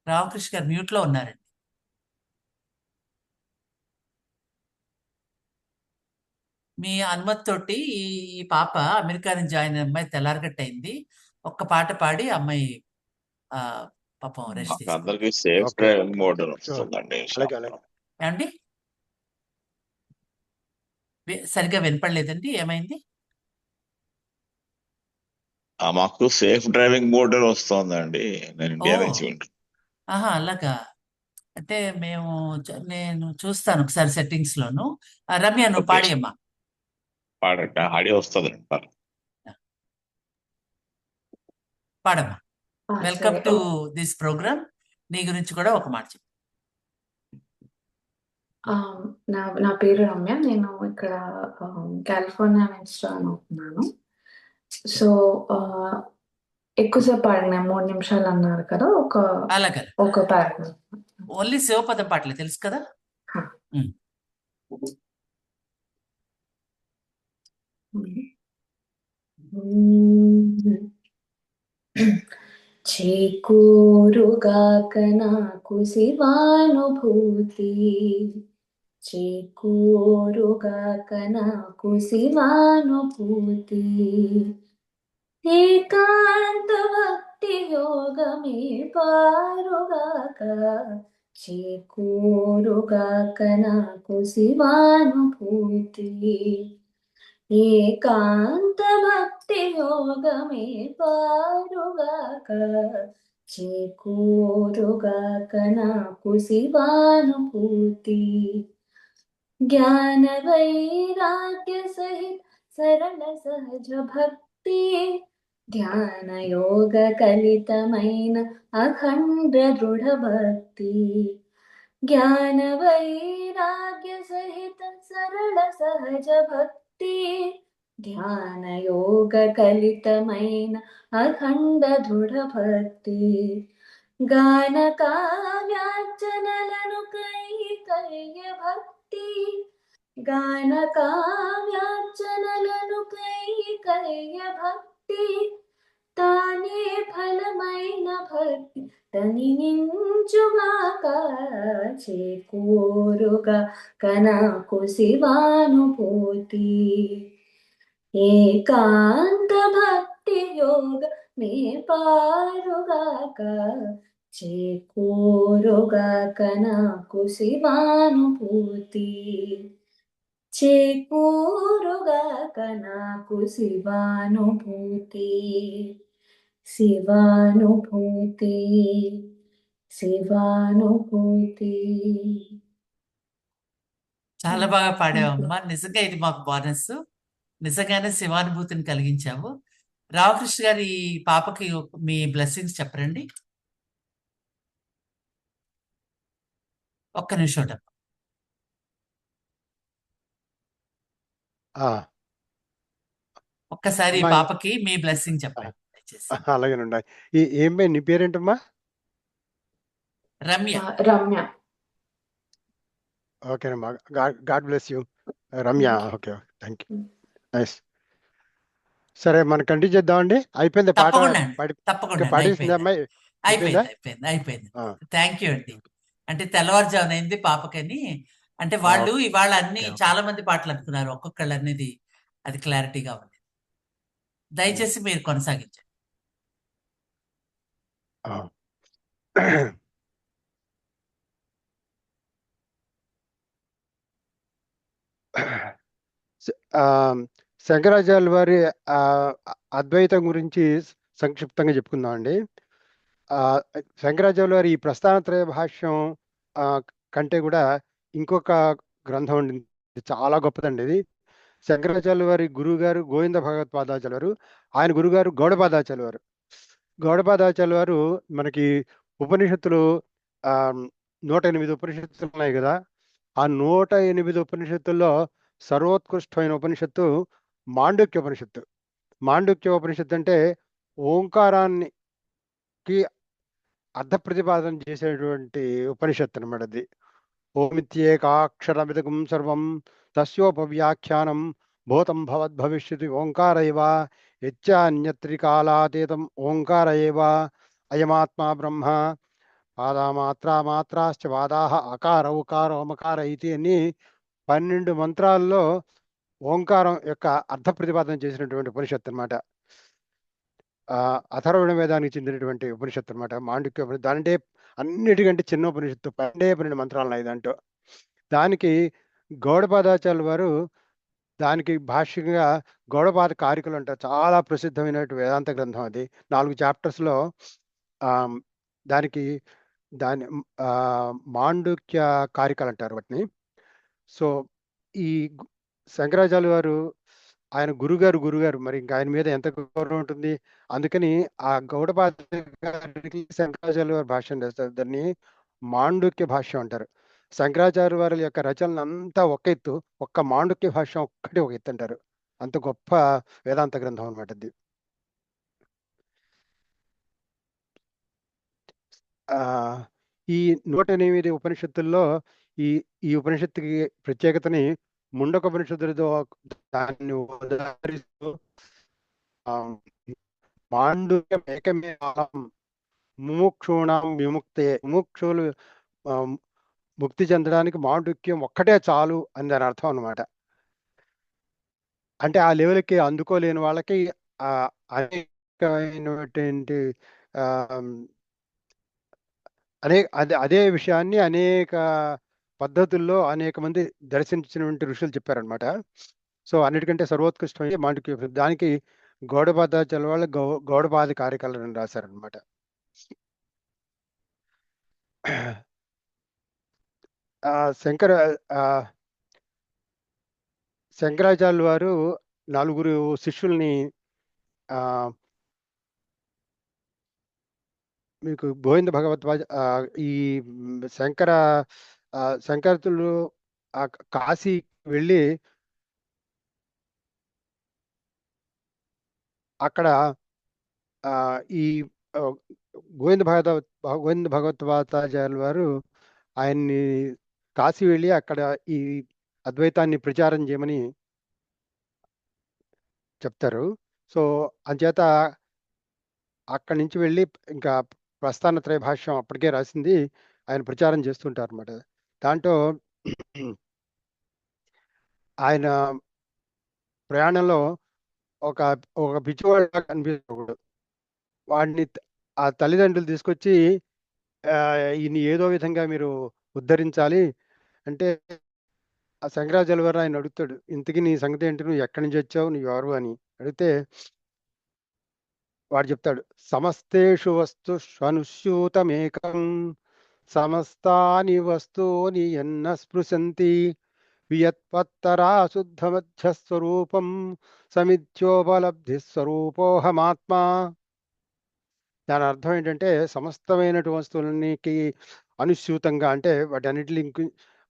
రామకృష్ణ గారు మ్యూట్ లో ఉన్నారండి. మీ అనుమతితోటి ఈ పాప అమెరికా నుంచి జాయిన్ అయిన అమ్మాయి తెల్లారగట్టయింది. ఒక్క పాట పాడి అమ్మాయి ఆ పాపం రెస్ట్ తీసుకుంది. అందరికి సేఫ్ ఓకే. డ్రైవింగ్ మోడ్ వస్తుందండి. అలాగే అలాగే. ఏమండి, సరిగ్గా వినపడలేదండి, ఏమైంది? మాకు సేఫ్ డ్రైవింగ్ మోడ్ వస్తుందండి. నేను ఇండియా ఓ. నుంచి వింటున్నాను. అలాగా. అంటే నేను చూస్తాను ఒకసారి సెట్టింగ్స్ లోను. రమ్య నువ్వు ఓకే. పాడి అమ్మా. పాడట ఆడియో వస్తుందండి. పాడమ్మా. వెల్కమ్ సరే. To this programme. నీ గురించి కూడా ఒక మాట చెప్పు. నా పేరు రమ్య. నేను ఇక్కడ కాలిఫోర్నియా నుంచి జాయిన్ అవుతున్నాను. సో ఎక్కువసేపు పాడిన 3 నిమిషాలు అన్నారు కదా, అలాగే ఒక పారాగ్రాఫ్. ఓన్లీ శివపదం పాటలే తెలుసు కదా. చేకూరుగాక నాకు శివానుభూతి, చేకూరుగాక నాకు శివానుభూతి, ఏకాంత భక్తి యోగమే పారుగాక, చేకూరుగాక నాకు శివానుభూతి, ఏకాంత భక్తి యోగమే పారుగాక, చేకూరుగాక నాకు శివానుభూతి, జ్ఞాన వైరాగ్య సహిత సరళ సహజ భక్తి, ధ్యాన యోగ కలితమైన అఖండ దృఢ భక్తి, జ్ఞాన వైరాగ్య సహిత సరళ సహజ భక్తి, ధ్యాన యోగ కలితమైన అఖండ దృఢ భక్తి, గాన కావ్యార్చనలను కయ్య భక్తి, గాన కావ్యార్చనలను కైకయ్య భక్తి తానే ఫలమైన భక్తి తనించుగాక చేకూరుగా కనకు శివానుభూతి ఏకాంత భక్తి యోగ మే పారుగాక చేకూరుగాక నాకు శివానుభూతి చేకూరుగాక నాకు శివానుభూతి శివానుభూతి శివానుభూతి. చాలా బాగా థ్యాంక్ యూ. పాడావమ్మా. నిజంగా ఇది మాకు బోనస్. నిజంగానే శివానుభూతిని కలిగించావు. రామకృష్ణ గారి పాపకి మీ బ్లెస్సింగ్స్ చెప్పరండి. ఒక్క నిమిషం ఉండండి. ఆ, ఒక్కసారి ఈ అమ్మాయి పాపకి మీ బ్లెస్సింగ్ చెప్పండి దయచేసి. అలాగేనండి. ఏమై నీ పేరేంటమ్మా? రమ్య. రమ్య. ఓకేనమ్మా. God bless you Ramya. Okay, thank you. Nice. సరే, మనం కంటిన్యూ చేద్దామండి. అయిపోయింది పాట తప్పకుండా అండి, పాడి తప్పకుండా అండి. పాడేసింది అమ్మాయి? అయిపోయిందా? అయిపోయింది. థ్యాంక్ యూ అండి. అంటే తెల్లవారుజామున అయింది పాపకని. అంటే వాళ్ళు ఇవాళ అన్ని ఓకే, ఓకే. చాలా మంది పాటలు అనుకున్నారు, ఒక్కొక్కళ్ళు అనేది అది క్లారిటీగా ఉంది. దయచేసి మీరు కొనసాగించండి. ఆ. ఆ, శంకరాచార్యుల వారి అద్వైతం గురించి సంక్షిప్తంగా చెప్పుకుందామండి. ఆ, శంకరాచార్యుల వారి ఈ ప్రస్థానత్రయ భాష్యం ఆ, కంటే కూడా ఇంకొక గ్రంథం ఉండింది, చాలా గొప్పదండి ఇది. శంకరాచార్యుల వారి గురువు గారు గోవింద భగవత్పాదాచార్య వారు, ఆయన గురుగారు గౌడపాదాచార్య వారు. గౌడపాదాచార్య వారు మనకి ఉపనిషత్తులు 108 ఉపనిషత్తులు ఉన్నాయి కదా. ఆ 108 ఉపనిషత్తుల్లో సర్వోత్కృష్టమైన ఉపనిషత్తు మాండుక్య ఉపనిషత్తు. మాండుక్య ఉపనిషత్తు అంటే ఓంకారానికి అర్థ ప్రతిపాదన చేసేటువంటి ఉపనిషత్తు అనమాట అది. ఓమిత్యేకాక్షరమిదకం సర్వం తస్యోపవ్యాఖ్యానం భూతం భవద్భవిష్యతి ఓంకార ఇవ యత్యాన్యత్రికాలాతీతం ఓంకార ఏవ అయమాత్మా బ్రహ్మ పాదామాత్రాశ్చ వాదాహ అకార ఉకార ఓమకార ఇది అని 12 మంత్రాల్లో ఓంకారం యొక్క అర్థ ప్రతిపాదన చేసినటువంటి ఉపనిషత్తు అనమాట. అథర్వణ వేదానికి చెందినటువంటి ఉపనిషత్తు అనమాట మాండుక్య ఉపనిషత్తు. దానింటే అన్నిటికంటే చిన్న ఉపనిషత్తు, 12 మంత్రాలు ఉన్నాయి దాంట్లో. దానికి గౌడపాదాచార్యుల వారు దానికి భాష్యంగా గౌడపాద కారికలు అంటారు, చాలా ప్రసిద్ధమైన వేదాంత గ్రంథం అది. 4 చాప్టర్స్లో దాని మాండుక్య కారికలు అంటారు వాటిని. సో ఈ శంకరాచార్యుల వారు ఆయన గురుగారు మరి ఇంకా ఆయన మీద ఎంత గౌరవం ఉంటుంది. అందుకని ఆ గౌడపాద గారికి శంకరాచార్యుల వారి భాష్యం చేస్తారు, దాన్ని మాండుక్య భాష్యం అంటారు. శంకరాచార్య వారి యొక్క రచనలు అంతా ఒక ఎత్తు, ఒక్క మాండుక్య భాష్యం ఒక్కటి ఒక ఎత్తు అంటారు. అంత గొప్ప వేదాంత గ్రంథం అనమాట అది. ఈ 108 ఉపనిషత్తుల్లో ఈ ఉపనిషత్తుకి ప్రత్యేకతని ముండక ఉపనిషత్తులతో దాన్ని ఉదాహరిస్తూ మాండుక్యం ఏకమే ముముక్షూణం విముక్తే, ముముక్షులు ముక్తి చెందడానికి మాండుక్యం ఒక్కటే చాలు అని దాని అర్థం అనమాట. అంటే ఆ లెవెల్కి అందుకోలేని వాళ్ళకి అనేకమైనటువంటి అదే విషయాన్ని అనేక పద్ధతుల్లో అనేక మంది దర్శించినటువంటి ఋషులు చెప్పారనమాట. సో అన్నిటికంటే సర్వోత్కృష్టమైన మాండుక్య. దానికి గౌడపాదాచార్యుల వాళ్ళు గౌడపాద కారికలను రాశారనమాట. శంకరాచార్యుల వారు 4 శిష్యుల్ని మీకు గోవింద భగవత్పాద ఈ శంకరులు కాశీ వెళ్ళి అక్కడ ఈ గోవింద భగవత్పాదాచార్యుల వారు ఆయన్ని కాశీ వెళ్ళి అక్కడ ఈ అద్వైతాన్ని ప్రచారం చేయమని చెప్తారు. సో అంచేత అక్కడి నుంచి వెళ్ళి ఇంకా ప్రస్థానత్రయ భాష్యం అప్పటికే రాసింది ఆయన ప్రచారం చేస్తుంటారు అన్నమాట. దాంట్లో ఆయన ప్రయాణంలో ఒక ఒక పిచ్చివాడు కనిపిస్తాడు. వాడిని ఆ తల్లిదండ్రులు తీసుకొచ్చి ఈయన ఏదో విధంగా మీరు ఉద్ధరించాలి అంటే, ఆ శంకరాచార్య వారు ఆయన అడుగుతాడు, ఇంతకీ నీ సంగతి ఏంటి, నువ్వు ఎక్కడి నుంచి వచ్చావు, నువ్వు ఎవరు అని అడిగితే వాడు చెప్తాడు, సమస్తేషు వస్తు అనుస్యూతమేకం సమస్తాని వస్తూని ఎన్న స్పృశంతి వియత్పత్తరా శుద్ధ మధ్య స్వరూపం సమిత్యోపలబ్ధి స్వరూపోహమాత్మా. దాని అర్థం ఏంటంటే సమస్తమైనటువంటి వస్తువులకి అనుస్యూతంగా అంటే వాటి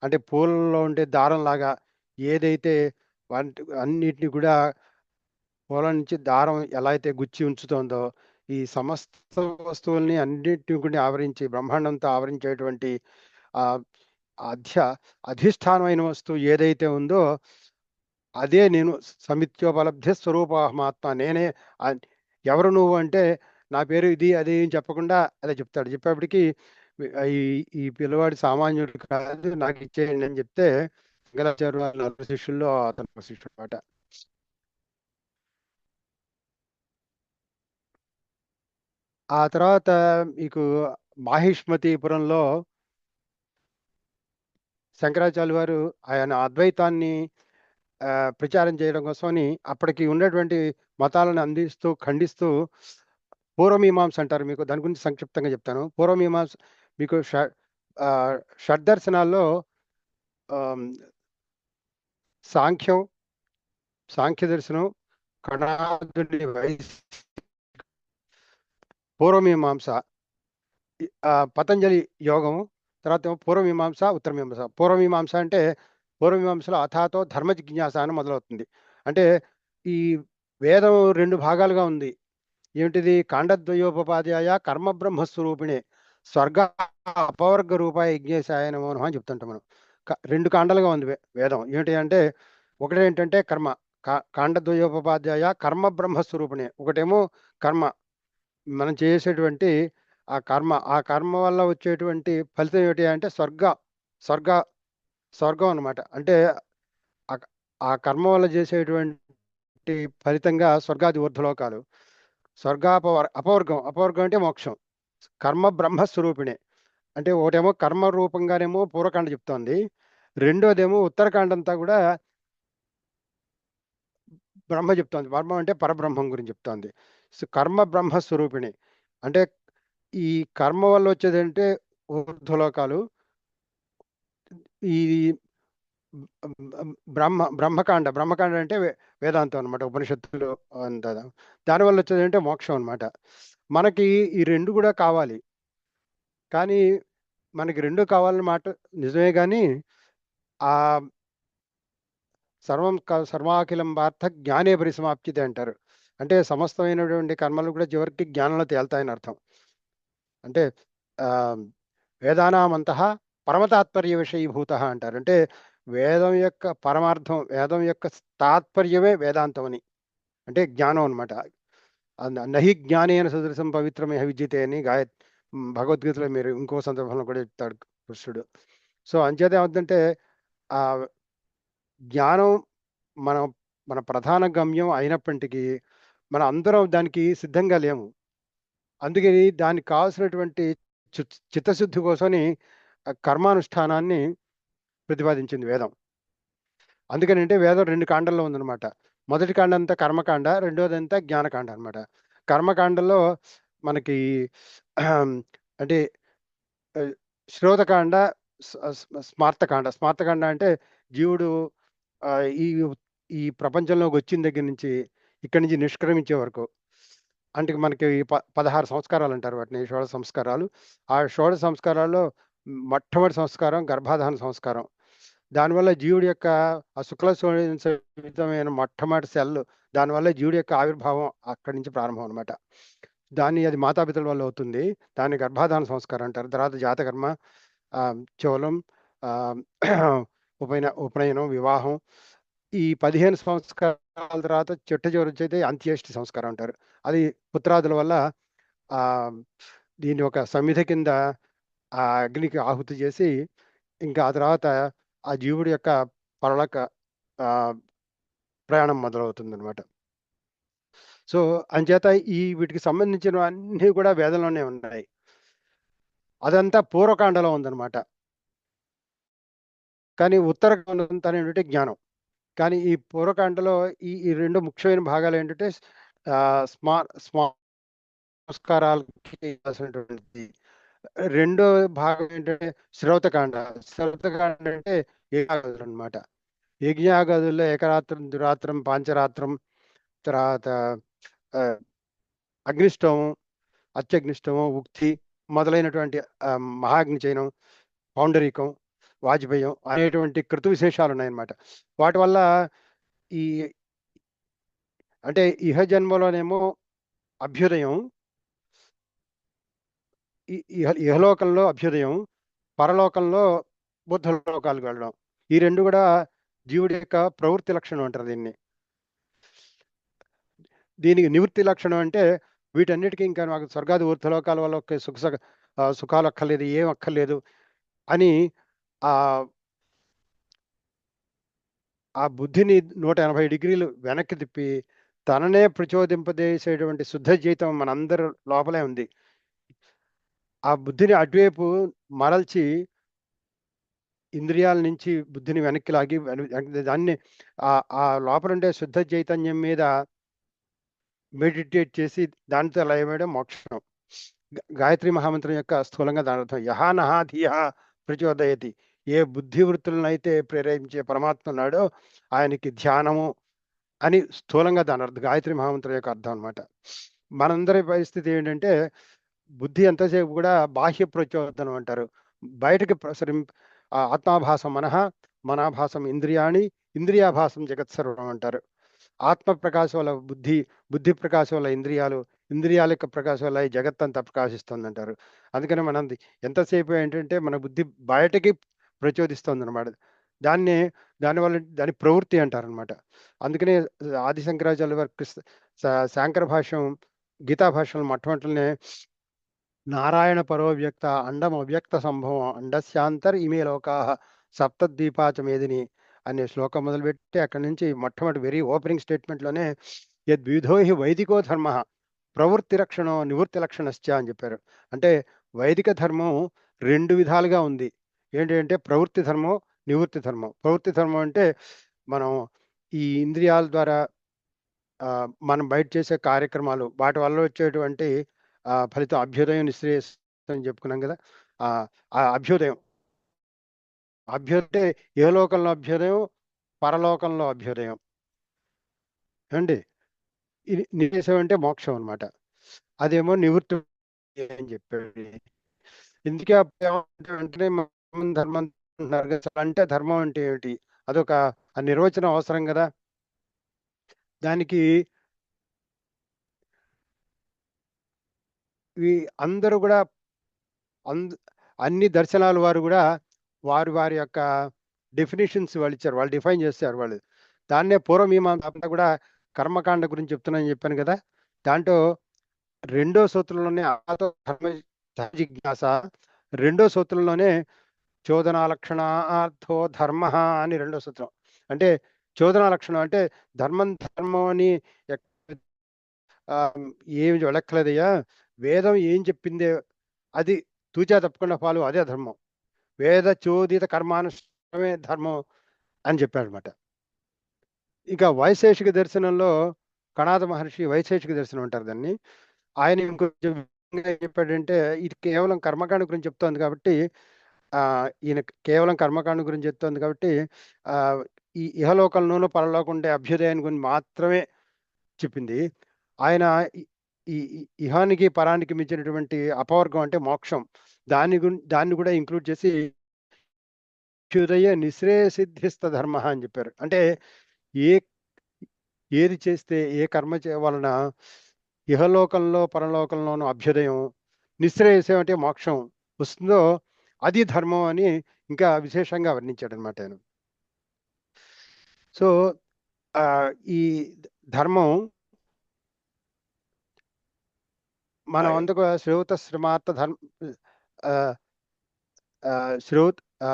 అంటే పూలలో ఉండే దారంలాగా ఏదైతే వాటి అన్నిటిని కూడా పూల నుంచి దారం ఎలా అయితే గుచ్చి ఉంచుతోందో ఈ సమస్త వస్తువుల్ని అన్నిటిని కూడా ఆవరించి బ్రహ్మాండంతో ఆవరించేటువంటి ఆ అధిష్టానమైన వస్తువు ఏదైతే ఉందో అదే నేను. సమిత్యోపలబ్ధి స్వరూపమాత్మ, నేనే. ఎవరు నువ్వు అంటే నా పేరు ఇది అది చెప్పకుండా అదే చెప్తాడు. చెప్పేప్పటికీ ఈ ఈ పిల్లవాడు సామాన్యుడు కాదు, నాకు ఇచ్చేయండి అని చెప్తే శంకరాచార్య వాళ్ళ నలుగురు శిష్యుల్లో అతను శిష్యుడు అనమాట. ఆ తర్వాత మీకు మాహిష్మతిపురంలో శంకరాచార్య వారు ఆయన అద్వైతాన్ని ప్రచారం చేయడం కోసమని అప్పటికి ఉన్నటువంటి మతాలను అందిస్తూ ఖండిస్తూ పూర్వమీమాంస అంటారు. మీకు దాని గురించి సంక్షిప్తంగా చెప్తాను. పూర్వమీమాంస మీకు షడ్దర్శనాల్లో సాంఖ్య దర్శనం, కణాదుని పూర్వమీమాంస, పతంజలి యోగము, తర్వాత పూర్వమీమాంస, ఉత్తరమీమాంస. పూర్వమీమాంస అంటే పూర్వమీమాంసలో అథాతో ధర్మ జిజ్ఞాస అని మొదలవుతుంది. అంటే ఈ వేదం రెండు భాగాలుగా ఉంది. ఏమిటిది? కాండద్వయోపాధ్యాయ కర్మ బ్రహ్మస్వరూపిణే స్వర్గ అపవర్గ రూపాయ యజ్ఞేశాయ నమో నమః అని చెప్తుంటాం మనం. రెండు కాండలుగా ఉంది వేదం. ఏమిటి అంటే ఒకటి ఏంటంటే కర్మ, కాండద్వయోపాధ్యాయ కర్మ బ్రహ్మస్వరూపిణే. ఒకటేమో కర్మ, మనం చేసేటువంటి ఆ కర్మ వల్ల వచ్చేటువంటి ఫలితం ఏమిటి అంటే స్వర్గం అన్నమాట. అంటే ఆ కర్మ వల్ల చేసేటువంటి ఫలితంగా స్వర్గాది ఊర్ధ్వలోకాలు. అపవర్గం అంటే మోక్షం. కర్మ బ్రహ్మస్వరూపిణే అంటే ఒకటేమో కర్మ రూపంగానేమో పూర్వకాండ చెప్తోంది, రెండోదేమో ఉత్తరకాండ అంతా కూడా బ్రహ్మ చెప్తోంది. బ్రహ్మ అంటే పరబ్రహ్మం గురించి చెప్తోంది. కర్మ బ్రహ్మస్వరూపిణి అంటే ఈ కర్మ వల్ల వచ్చేదంటే ఊర్ధ్వలోకాలు. ఈ బ్రహ్మకాండ అంటే వేదాంతం అనమాట, ఉపనిషత్తులు అంతా. దానివల్ల వచ్చేది అంటే మోక్షం అనమాట. మనకి ఈ రెండు కూడా కావాలి, కానీ మనకి రెండు కావాలన్న మాట నిజమే, కానీ ఆ సర్వాఖిలం పార్థ జ్ఞానే పరిసమాప్తితే అంటారు. అంటే సమస్తమైనటువంటి కర్మలు కూడా చివరికి జ్ఞానంలో తేల్తాయని అర్థం. అంటే వేదానామంతః పరమతాత్పర్య విషయీభూత అంటారు. అంటే వేదం యొక్క పరమార్థం, వేదం యొక్క తాత్పర్యమే వేదాంతం అని, అంటే జ్ఞానం అనమాట. నహి జ్ఞానేన సదృశం పవిత్రమే విద్యతే అని భగవద్గీతలో మీరు ఇంకో సందర్భంలో కూడా చెప్తాడు కృష్ణుడు. సో అంచేత ఏమవుతుందంటే ఆ జ్ఞానం మన ప్రధాన గమ్యం అయినప్పటికీ మన అందరం దానికి సిద్ధంగా లేము. అందుకని దానికి కావాల్సినటువంటి చిత్తశుద్ధి కోసమని కర్మానుష్ఠానాన్ని ప్రతిపాదించింది వేదం. అందుకని అంటే వేదం రెండు కాండల్లో ఉందన్నమాట. మొదటి కాండ అంతా కర్మకాండ, రెండోది అంతా జ్ఞానకాండ అనమాట. కర్మకాండలో మనకి అంటే శ్రోతకాండ, స్మార్తకాండ అంటే జీవుడు ఈ ప్రపంచంలోకి వచ్చిన దగ్గర నుంచి ఇక్కడి నుంచి నిష్క్రమించే వరకు, అంటే మనకి 16 సంస్కారాలు అంటారు వాటిని, షోడశ సంస్కారాలు. ఆ షోడశ సంస్కారాల్లో మొట్టమొదటి సంస్కారం గర్భాధాన సంస్కారం. దానివల్ల జీవుడి యొక్క ఆ శుక్లమైన మొట్టమొదటి సెల్, దానివల్ల జీవుడి యొక్క ఆవిర్భావం అక్కడి నుంచి ప్రారంభం అనమాట. అది మాతాపితల వల్ల అవుతుంది. దాన్ని గర్భాధాన సంస్కారం అంటారు. తర్వాత జాతకర్మ, చోళం, ఉపనయనం, వివాహం. ఈ 15 సంస్కారాల తర్వాత చిట్ట చివరి వచ్చేది అంత్యేష్టి సంస్కారం అంటారు. అది పుత్రాదుల వల్ల ఆ దీన్ని ఒక సమిధ కింద ఆ అగ్నికి ఆహుతి చేసి, ఇంకా ఆ తర్వాత ఆ జీవుడి యొక్క పరలోక ప్రయాణం మొదలవుతుంది అనమాట. సో అంచేత వీటికి సంబంధించిన అన్నీ కూడా వేదంలోనే ఉన్నాయి. అదంతా పూర్వకాండలో ఉందన్నమాట. కానీ ఉత్తరకాండ ఏంటంటే జ్ఞానం. కానీ ఈ పూర్వకాండలో ఈ రెండు ముఖ్యమైన భాగాలు ఏంటంటే సంస్కారాలకి రెండో భాగం ఏంటంటే శ్రౌతకాండ. శ్రౌతకాండ అంటే యజ్ఞాగాదులు అనమాట. యజ్ఞాగాదుల్లో ఏకరాత్రం, దురాత్రం, పాంచరాత్రం, తర్వాత అగ్నిష్టోమం, అత్యగ్నిష్టోమం, ఉక్తి మొదలైనటువంటి మహాగ్ని చయనం, పౌండరీకం, వాజ్పేయం అనేటువంటి కృతు విశేషాలు ఉన్నాయన్నమాట. వాటి వల్ల అంటే ఇహ జన్మలోనేమో అభ్యుదయం, ఇహలోకంలో అభ్యుదయం, పరలోకంలో బుద్ధ లోకాలకు వెళ్ళడం. ఈ రెండు కూడా జీవుడి యొక్క ప్రవృత్తి లక్షణం అంటారు దీన్ని. దీనికి నివృత్తి లక్షణం అంటే వీటన్నిటికీ ఇంకా నాకు స్వర్గాది ఊర్ధ్వలోకాల వల్ల సుఖాలు అక్కర్లేదు, ఏం అక్కర్లేదు అని ఆ బుద్ధిని 180 డిగ్రీలు వెనక్కి తిప్పి తననే ప్రచోదింపజేసేటువంటి శుద్ధ జీవితం మనందరి లోపలే ఉంది. ఆ బుద్ధిని అటువైపు మరల్చి ఇంద్రియాల నుంచి బుద్ధిని వెనక్కి లాగి దాన్ని ఆ లోపల ఉండే శుద్ధ చైతన్యం మీద మెడిటేట్ చేసి దానితో లయమేయడం మోక్షం. గాయత్రి మహామంత్రం యొక్క స్థూలంగా దాని అర్థం యహా నహా ధియః ప్రచోదయతి. ఏ బుద్ధి వృత్తులను అయితే ప్రేరేపించే పరమాత్మ ఉన్నాడో ఆయనకి ధ్యానము అని స్థూలంగా దాని అర్థం గాయత్రి మహామంత్రం యొక్క అర్థం అనమాట. మనందరి పరిస్థితి ఏంటంటే బుద్ధి ఎంతసేపు కూడా బాహ్య ప్రచోదనం అంటారు. బయటకి ఆత్మాభాసం మనాభాసం ఇంద్రియాణి, ఇంద్రియాభాసం జగత్సర్వం అంటారు. ఆత్మ ప్రకాశం వల్ల బుద్ధి ప్రకాశం వల్ల ఇంద్రియాల యొక్క ప్రకాశం వల్ల ఈ జగత్తంతా ప్రకాశిస్తుంది అంటారు. అందుకని మనం ఎంతసేపు ఏంటంటే మన బుద్ధి బయటకి ప్రచోదిస్తుంది అనమాట. దాని ప్రవృత్తి అంటారనమాట. అందుకనే ఆది శంకరాచార్య వారి శాంకర భాష్యం, గీతా భాష్యం మొట్టమొదటినే నారాయణ పరోవ్యక్త అండం అవ్యక్త సంభవం అండస్యాంతర్ ఇమే లోకా సప్తద్వీపాచ మేదిని అనే శ్లోకం మొదలుపెట్టి అక్కడి నుంచి మొట్టమొదటి వెరీ ఓపెనింగ్ స్టేట్మెంట్లోనే యద్విధో హి వైదికో ధర్మ ప్రవృత్తి లక్షణం నివృత్తి లక్షణశ్చ అని చెప్పారు. అంటే వైదిక ధర్మం రెండు విధాలుగా ఉంది. ఏంటంటే ప్రవృత్తి ధర్మం, నివృత్తి ధర్మం. ప్రవృత్తి ధర్మం అంటే మనం ఈ ఇంద్రియాల ద్వారా మనం బయట చేసే కార్యక్రమాలు, వాటి వల్ల వచ్చేటువంటి ఫలితం అభ్యుదయం, నిశ్రేయస్సు అని చెప్పుకున్నాం కదా. ఆ అభ్యుదయం అంటే ఏ లోకంలో అభ్యుదయం, పరలోకంలో అభ్యుదయం అండి. నిశ్రేయసం అంటే మోక్షం అనమాట. అదేమో నివృత్తి అని చెప్పాడు. ఇందుకే వెంటనే ధర్మం అంటున్నారు కదా. అంటే ధర్మం అంటే ఏమిటి, అదొక నిర్వచనం అవసరం కదా. దానికి అందరూ కూడా అన్ని దర్శనాల వారు కూడా వారి యొక్క డెఫినేషన్స్ వాళ్ళు ఇచ్చారు, వాళ్ళు డిఫైన్ చేస్తారు వాళ్ళు. దాన్నే పూర్వమీమాంస కూడా కర్మకాండ గురించి చెప్తున్నానని చెప్పాను కదా. దాంట్లో రెండో సూత్రంలోనే ధర్మ జిజ్ఞాస, రెండో సూత్రంలోనే చోదనా లక్షణార్థో ధర్మ అని రెండో సూత్రం. అంటే చోదనా లక్షణం అంటే ధర్మం అని ఏమి వెళ్ళక్కలేదయ్యా, వేదం ఏం చెప్పిందే అది తూచా తప్పకుండా ఫాలో, అదే ధర్మం. వేద చోదిత కర్మానుష్ఠానమే ధర్మం అని చెప్పాడనమాట. ఇంకా వైశేషిక దర్శనంలో కణాద మహర్షి వైశేషిక దర్శనం అంటారు దాన్ని. ఆయన ఇంకొంచెం చెప్పాడంటే ఇది కేవలం కర్మకాండ గురించి చెప్తోంది కాబట్టి ఈయన కేవలం కర్మకాండ గురించి చెప్తోంది కాబట్టి ఈ ఇహలోకంలోనూ పరలోకం ఉండే అభ్యుదయాన్ని గురించి మాత్రమే చెప్పింది. ఆయన ఈ ఇహానికి పరానికి మించినటువంటి అపవర్గం అంటే మోక్షం, దాన్ని కూడా ఇంక్లూడ్ చేసి అభ్యుదయ నిశ్రేయసిద్ధిస్త ధర్మ అని చెప్పారు. అంటే ఏది చేస్తే, ఏ కర్మ వలన ఇహలోకంలో పరలోకంలోనూ అభ్యుదయం, నిశ్రేయసం అంటే మోక్షం వస్తుందో అది ధర్మం అని ఇంకా విశేషంగా వర్ణించాడు అనమాట ఆయన. సో ఈ ధర్మం మనం అందుకు శ్రౌత శ్రమార్థ ధర్మ ఆ, ఆ, శ్రౌత్ ఆ,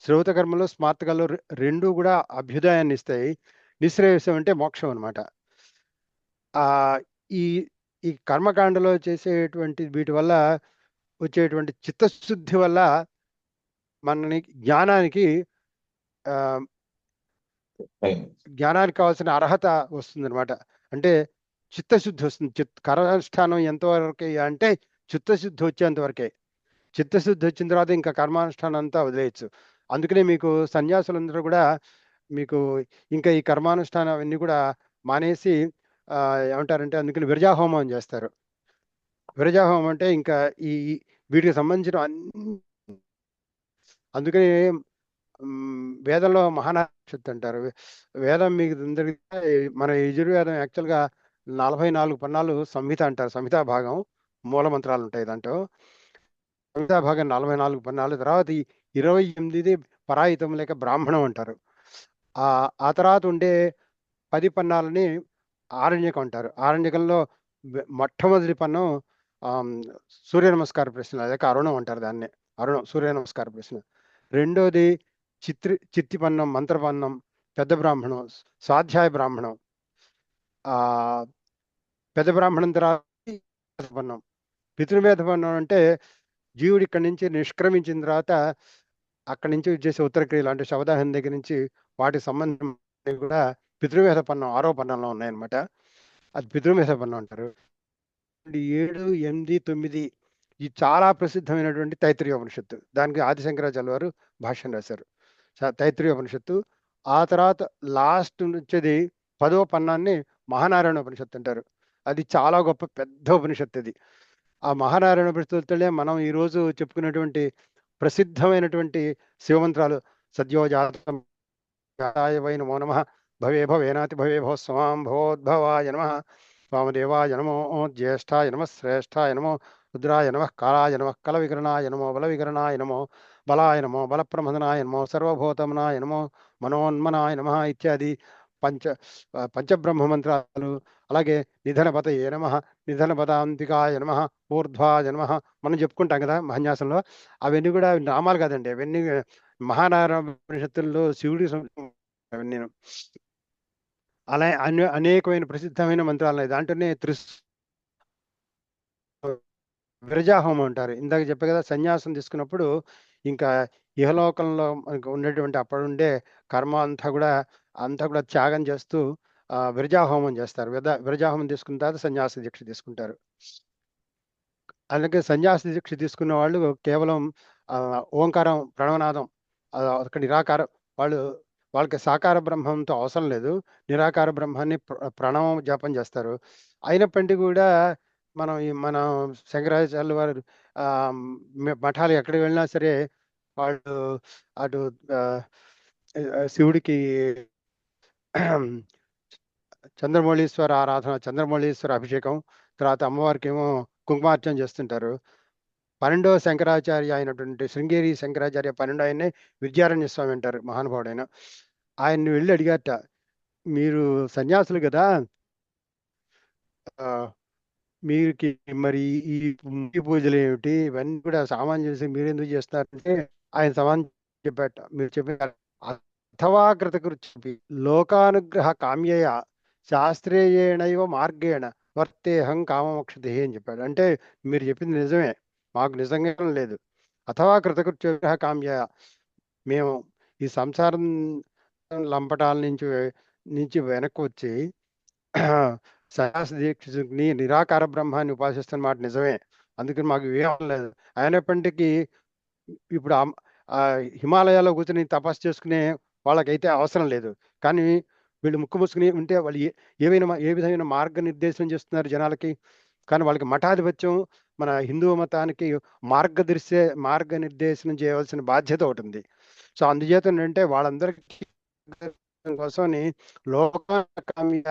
శ్రౌత కర్మలు స్మార్త కర్మలు రెండు కూడా అభ్యుదయాన్ని ఇస్తాయి. నిశ్రేయసం అంటే మోక్షం అనమాట. ఆ ఈ ఈ కర్మకాండలో చేసేటువంటి వీటి వల్ల వచ్చేటువంటి చిత్తశుద్ధి వల్ల మనని జ్ఞానానికి ఆ, జ్ఞానానికి కావాల్సిన అర్హత వస్తుంది అనమాట. అంటే చిత్తశుద్ధి వస్తుంది. కర్మానుష్ఠానం ఎంతవరకే అంటే చిత్తశుద్ధి వచ్చేంత వరకే. చిత్తశుద్ధి వచ్చిన తర్వాత ఇంకా కర్మానుష్ఠానం అంతా వదిలేయచ్చు. అందుకనే మీకు సన్యాసులందరూ కూడా మీకు ఇంకా ఈ కర్మానుష్ఠానం అవన్నీ కూడా మానేసి ఏమంటారంటే అందుకని విరజాహోమం చేస్తారు. విరజాహోమం అంటే ఇంకా ఈ వీటికి సంబంధించిన అందుకని వేదంలో మహానాక్షత్తి అంటారు. వేదం మీకు అందరికీ మన యజుర్వేదం యాక్చువల్గా 44 పన్నాలు సంహిత అంటారు. సంహితా భాగం మూల మంత్రాలు ఉంటాయి దాంట్లో. సంహితా భాగం 44 పన్నాలు. తర్వాత 28 పరాయితం లేక బ్రాహ్మణం అంటారు. ఆ తర్వాత ఉండే 10 పన్నాలని ఆరణ్యకం అంటారు. ఆరణ్యకంలో మొట్టమొదటి పన్నం సూర్య నమస్కార ప్రశ్న లేక అరుణం అంటారు దాన్ని. అరుణం సూర్య నమస్కార ప్రశ్న. రెండోది చిత్తి పన్నం మంత్రపన్నం పెద్ద బ్రాహ్మణం స్వాధ్యాయ బ్రాహ్మణం. పెద్ద బ్రాహ్మణం తర్వాత పన్నం పితృవేద పన్నం అంటే జీవుడు ఇక్కడి నుంచి నిష్క్రమించిన తర్వాత అక్కడి నుంచి చేసే ఉత్తరక్రియలు అంటే శవదాహం దగ్గర నుంచి వాటి సంబంధం కూడా పితృవేద పన్నం 6వ పన్నంలో ఉన్నాయన్నమాట. అది పితృవేద పన్నం అంటారు. 7, 8, 9 ఇది చాలా ప్రసిద్ధమైనటువంటి తైత్రీయ ఉపనిషత్తు. దానికి ఆదిశంకరాచార్య వారు భాష్యం రాశారు. తైత్రీయ ఉపనిషత్తు. ఆ తర్వాత లాస్ట్ వచ్చేది 10వ పన్నాన్ని మహానారాయణ ఉపనిషత్తు అంటారు. అది చాలా గొప్ప పెద్ద ఉపనిషత్తు. అది ఆ మహానారాయణ ఉపనిషత్తులే మనం ఈరోజు చెప్పుకున్నటువంటి ప్రసిద్ధమైనటువంటి శివమంత్రాలు సద్యోజాతం వై నమో నమః భవే భవేనాతి భవే భవ స్వాం భవోద్భవాయ నమః వామదేవాయ నమో జ్యేష్ఠాయ నమః శ్రేష్ఠాయ నమో రుద్రాయ నమః కాళాయ నమః కల వికరణాయ నమో బల వికరణాయ నమో బలాయ నమో బలప్రమథనాయ నమో సర్వభూతమనాయ నమో మనోన్మనాయ నమః ఇత్యాది పంచబ్రహ్మ మంత్రాలు. అలాగే నిధనపతయే నమః నిధనపదాంతికాయ నమః ఊర్ధ్వాయ నమః మనం చెప్పుకుంటాం కదా మహాన్యాసంలో. అవన్నీ కూడా నామాలు కాదండి, అవన్నీ మహానారాయణ ఉపనిషత్తుల్లో శివుడి అవన్నీ అలా అనేకమైన ప్రసిద్ధమైన మంత్రాలు. దాంట్లోనే విరజాహోమం అంటారు. ఇందాక చెప్పే కదా సన్యాసం తీసుకున్నప్పుడు ఇంకా ఇహలోకంలో మనకు ఉన్నటువంటి అప్పుడుండే కర్మ అంతా కూడా త్యాగం చేస్తూ విరజాహోమం చేస్తారు. విరజాహోమం తీసుకున్న తర్వాత సన్యాస దీక్ష తీసుకుంటారు. అలాగే సన్యాస దీక్ష తీసుకున్న వాళ్ళు కేవలం ఓంకారం ప్రణవనాదం ఒక నిరాకారం వాళ్ళకి సాకార బ్రహ్మంతో అవసరం లేదు. నిరాకార బ్రహ్మాన్ని ప్రణవం జపం చేస్తారు. అయినప్పటికీ కూడా మన శంకరాచార్యుల వారు మఠాలు ఎక్కడికి వెళ్ళినా సరే వాళ్ళు అటు శివుడికి చంద్రమౌళీశ్వర ఆరాధన, చంద్రమౌళీశ్వర అభిషేకం, తర్వాత అమ్మవారికి ఏమో కుంకుమార్చన చేస్తుంటారు. 12వ శంకరాచార్య అయినటువంటి శృంగేరి శంకరాచార్య 12 ఆయన్నే విద్యారణ్య స్వామి అంటారు, మహానుభావుడైన. ఆయన్ని వెళ్ళి అడిగారట, మీరు సన్యాసులు కదా, మీకు మరి ఈ పూజలు ఏమిటి, ఇవన్నీ కూడా సామాన్య చేసి మీరు ఎందుకు చేస్తున్నారంటే ఆయన సమాధానం చెప్పాట. మీరు చెప్పిన అథవా కృతకృత్యపి లోకానుగ్రహ కామ్యయ శాస్త్రేయేణైవ మార్గేణ వర్తేహం కామమోక్షతే అని చెప్పాడు. అంటే మీరు చెప్పింది నిజమే, మాకు నిజంగా లేదు. అథవా కృతకృత్య కామ్యయ, మేము ఈ సంసారం లంపటాల నుంచి వెనక్కి వచ్చి సన్యాస దీక్షని నిరాకార బ్రహ్మాన్ని ఉపాసిస్తున్న మాట నిజమే, అందుకని మాకు ఏం లేదు. అయినప్పటికీ ఇప్పుడు హిమాలయాల్లో కూర్చొని తపస్సు చేసుకునే వాళ్ళకైతే అవసరం లేదు. కానీ వీళ్ళు ముక్కు మూసుకుని ఉంటే వాళ్ళు ఏ విధమైన మార్గనిర్దేశం చేస్తున్నారు జనాలకి. కానీ వాళ్ళకి మఠాధిపత్యం మన హిందూ మతానికి మార్గనిర్దేశనం చేయవలసిన బాధ్యత ఒకటి ఉంది. సో అందుచేత ఏంటంటే వాళ్ళందరికీ కోసం లోకాకామ్య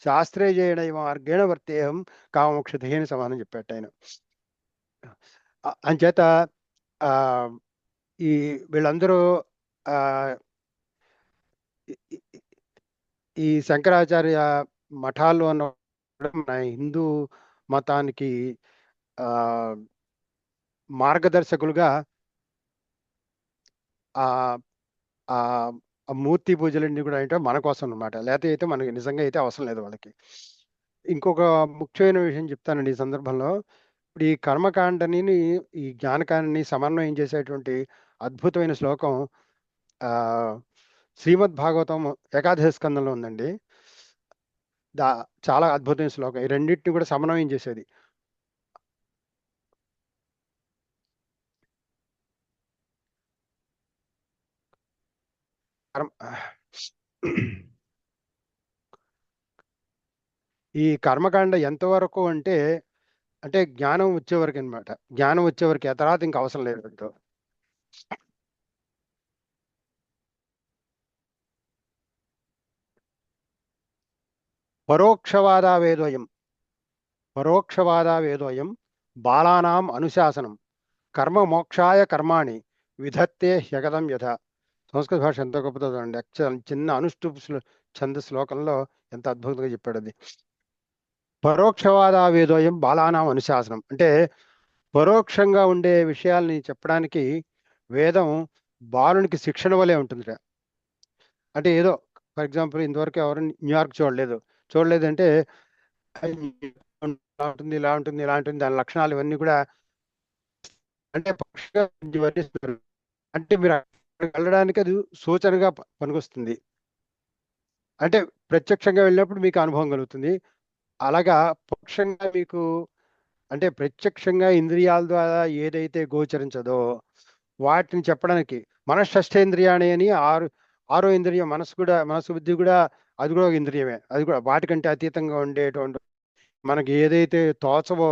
శాస్త్రేయేణ మార్గేణ వర్తేహం కామమోక్షతే అని సమానం చెప్పాట ఆయన. అంచేత ఈ వీళ్ళందరూ ఈ శంకరాచార్య మఠాలు అన్న మన హిందూ మతానికి ఆ మార్గదర్శకులుగా ఆ ఆ ఆ మూర్తి పూజలన్నీ కూడా ఏంటో మన కోసం అనమాట. లేకపోతే అయితే మనకి నిజంగా అయితే అవసరం లేదు వాళ్ళకి. ఇంకొక ముఖ్యమైన విషయం చెప్తానండి ఈ సందర్భంలో. ఇప్పుడు ఈ కర్మకాండని ఈ జ్ఞానకాండని సమన్వయం చేసేటువంటి అద్భుతమైన శ్లోకం ఆ శ్రీమద్ భాగవతం ఏకాదశి స్కందంలో ఉందండి. దా చాలా అద్భుతమైన శ్లోకం. ఈ రెండింటిని కూడా సమన్వయం చేసేది. ఈ కర్మకాండ ఎంతవరకు అంటే అంటే జ్ఞానం వచ్చేవరకు అనమాట. జ్ఞానం వచ్చేవరకు ఆ తర్వాత ఇంకా అవసరం లేదు అంటూ. పరోక్షవాదావేదోయం పరోక్షవాదావేదోయం బాలానాం అనుశాసనం కర్మ మోక్షాయ కర్మాణి విధత్తే హ్యగదం యథ. సంస్కృత భాష ఎంతో గొప్పదో అండి. చిన్న అనుష్ఠుప్ ఛంద శ్లోకంలో ఎంత అద్భుతంగా చెప్పాడు అది. పరోక్షవాదావేదోయం బాలానాం అనుశాసనం అంటే పరోక్షంగా ఉండే విషయాల్ని చెప్పడానికి వేదం బాలునికి శిక్షణ వలె ఉంటుంది. అంటే ఏదో ఫర్ ఎగ్జాంపుల్ ఇంతవరకు ఎవరు న్యూయార్క్ చూడలేదంటే ఉంటుంది, ఇలా ఉంటుంది, ఇలా ఉంటుంది, దాని లక్షణాలు ఇవన్నీ కూడా అంటే పక్షిగా వర్ణిస్తున్నారు. అంటే మీరు అక్కడికి వెళ్ళడానికి అది సూచనగా పనికొస్తుంది. అంటే ప్రత్యక్షంగా వెళ్ళినప్పుడు మీకు అనుభవం కలుగుతుంది. అలాగా పక్షంగా మీకు అంటే ప్రత్యక్షంగా ఇంద్రియాల ద్వారా ఏదైతే గోచరించదో వాటిని చెప్పడానికి మనశ్షష్ఠేంద్రియాణి అని ఆరో ఇంద్రియం మనసు బుద్ధి కూడా అది కూడా ఒక ఇంద్రియమే. అది కూడా వాటికంటే అతీతంగా ఉండేటువంటి మనకి ఏదైతే తోచవో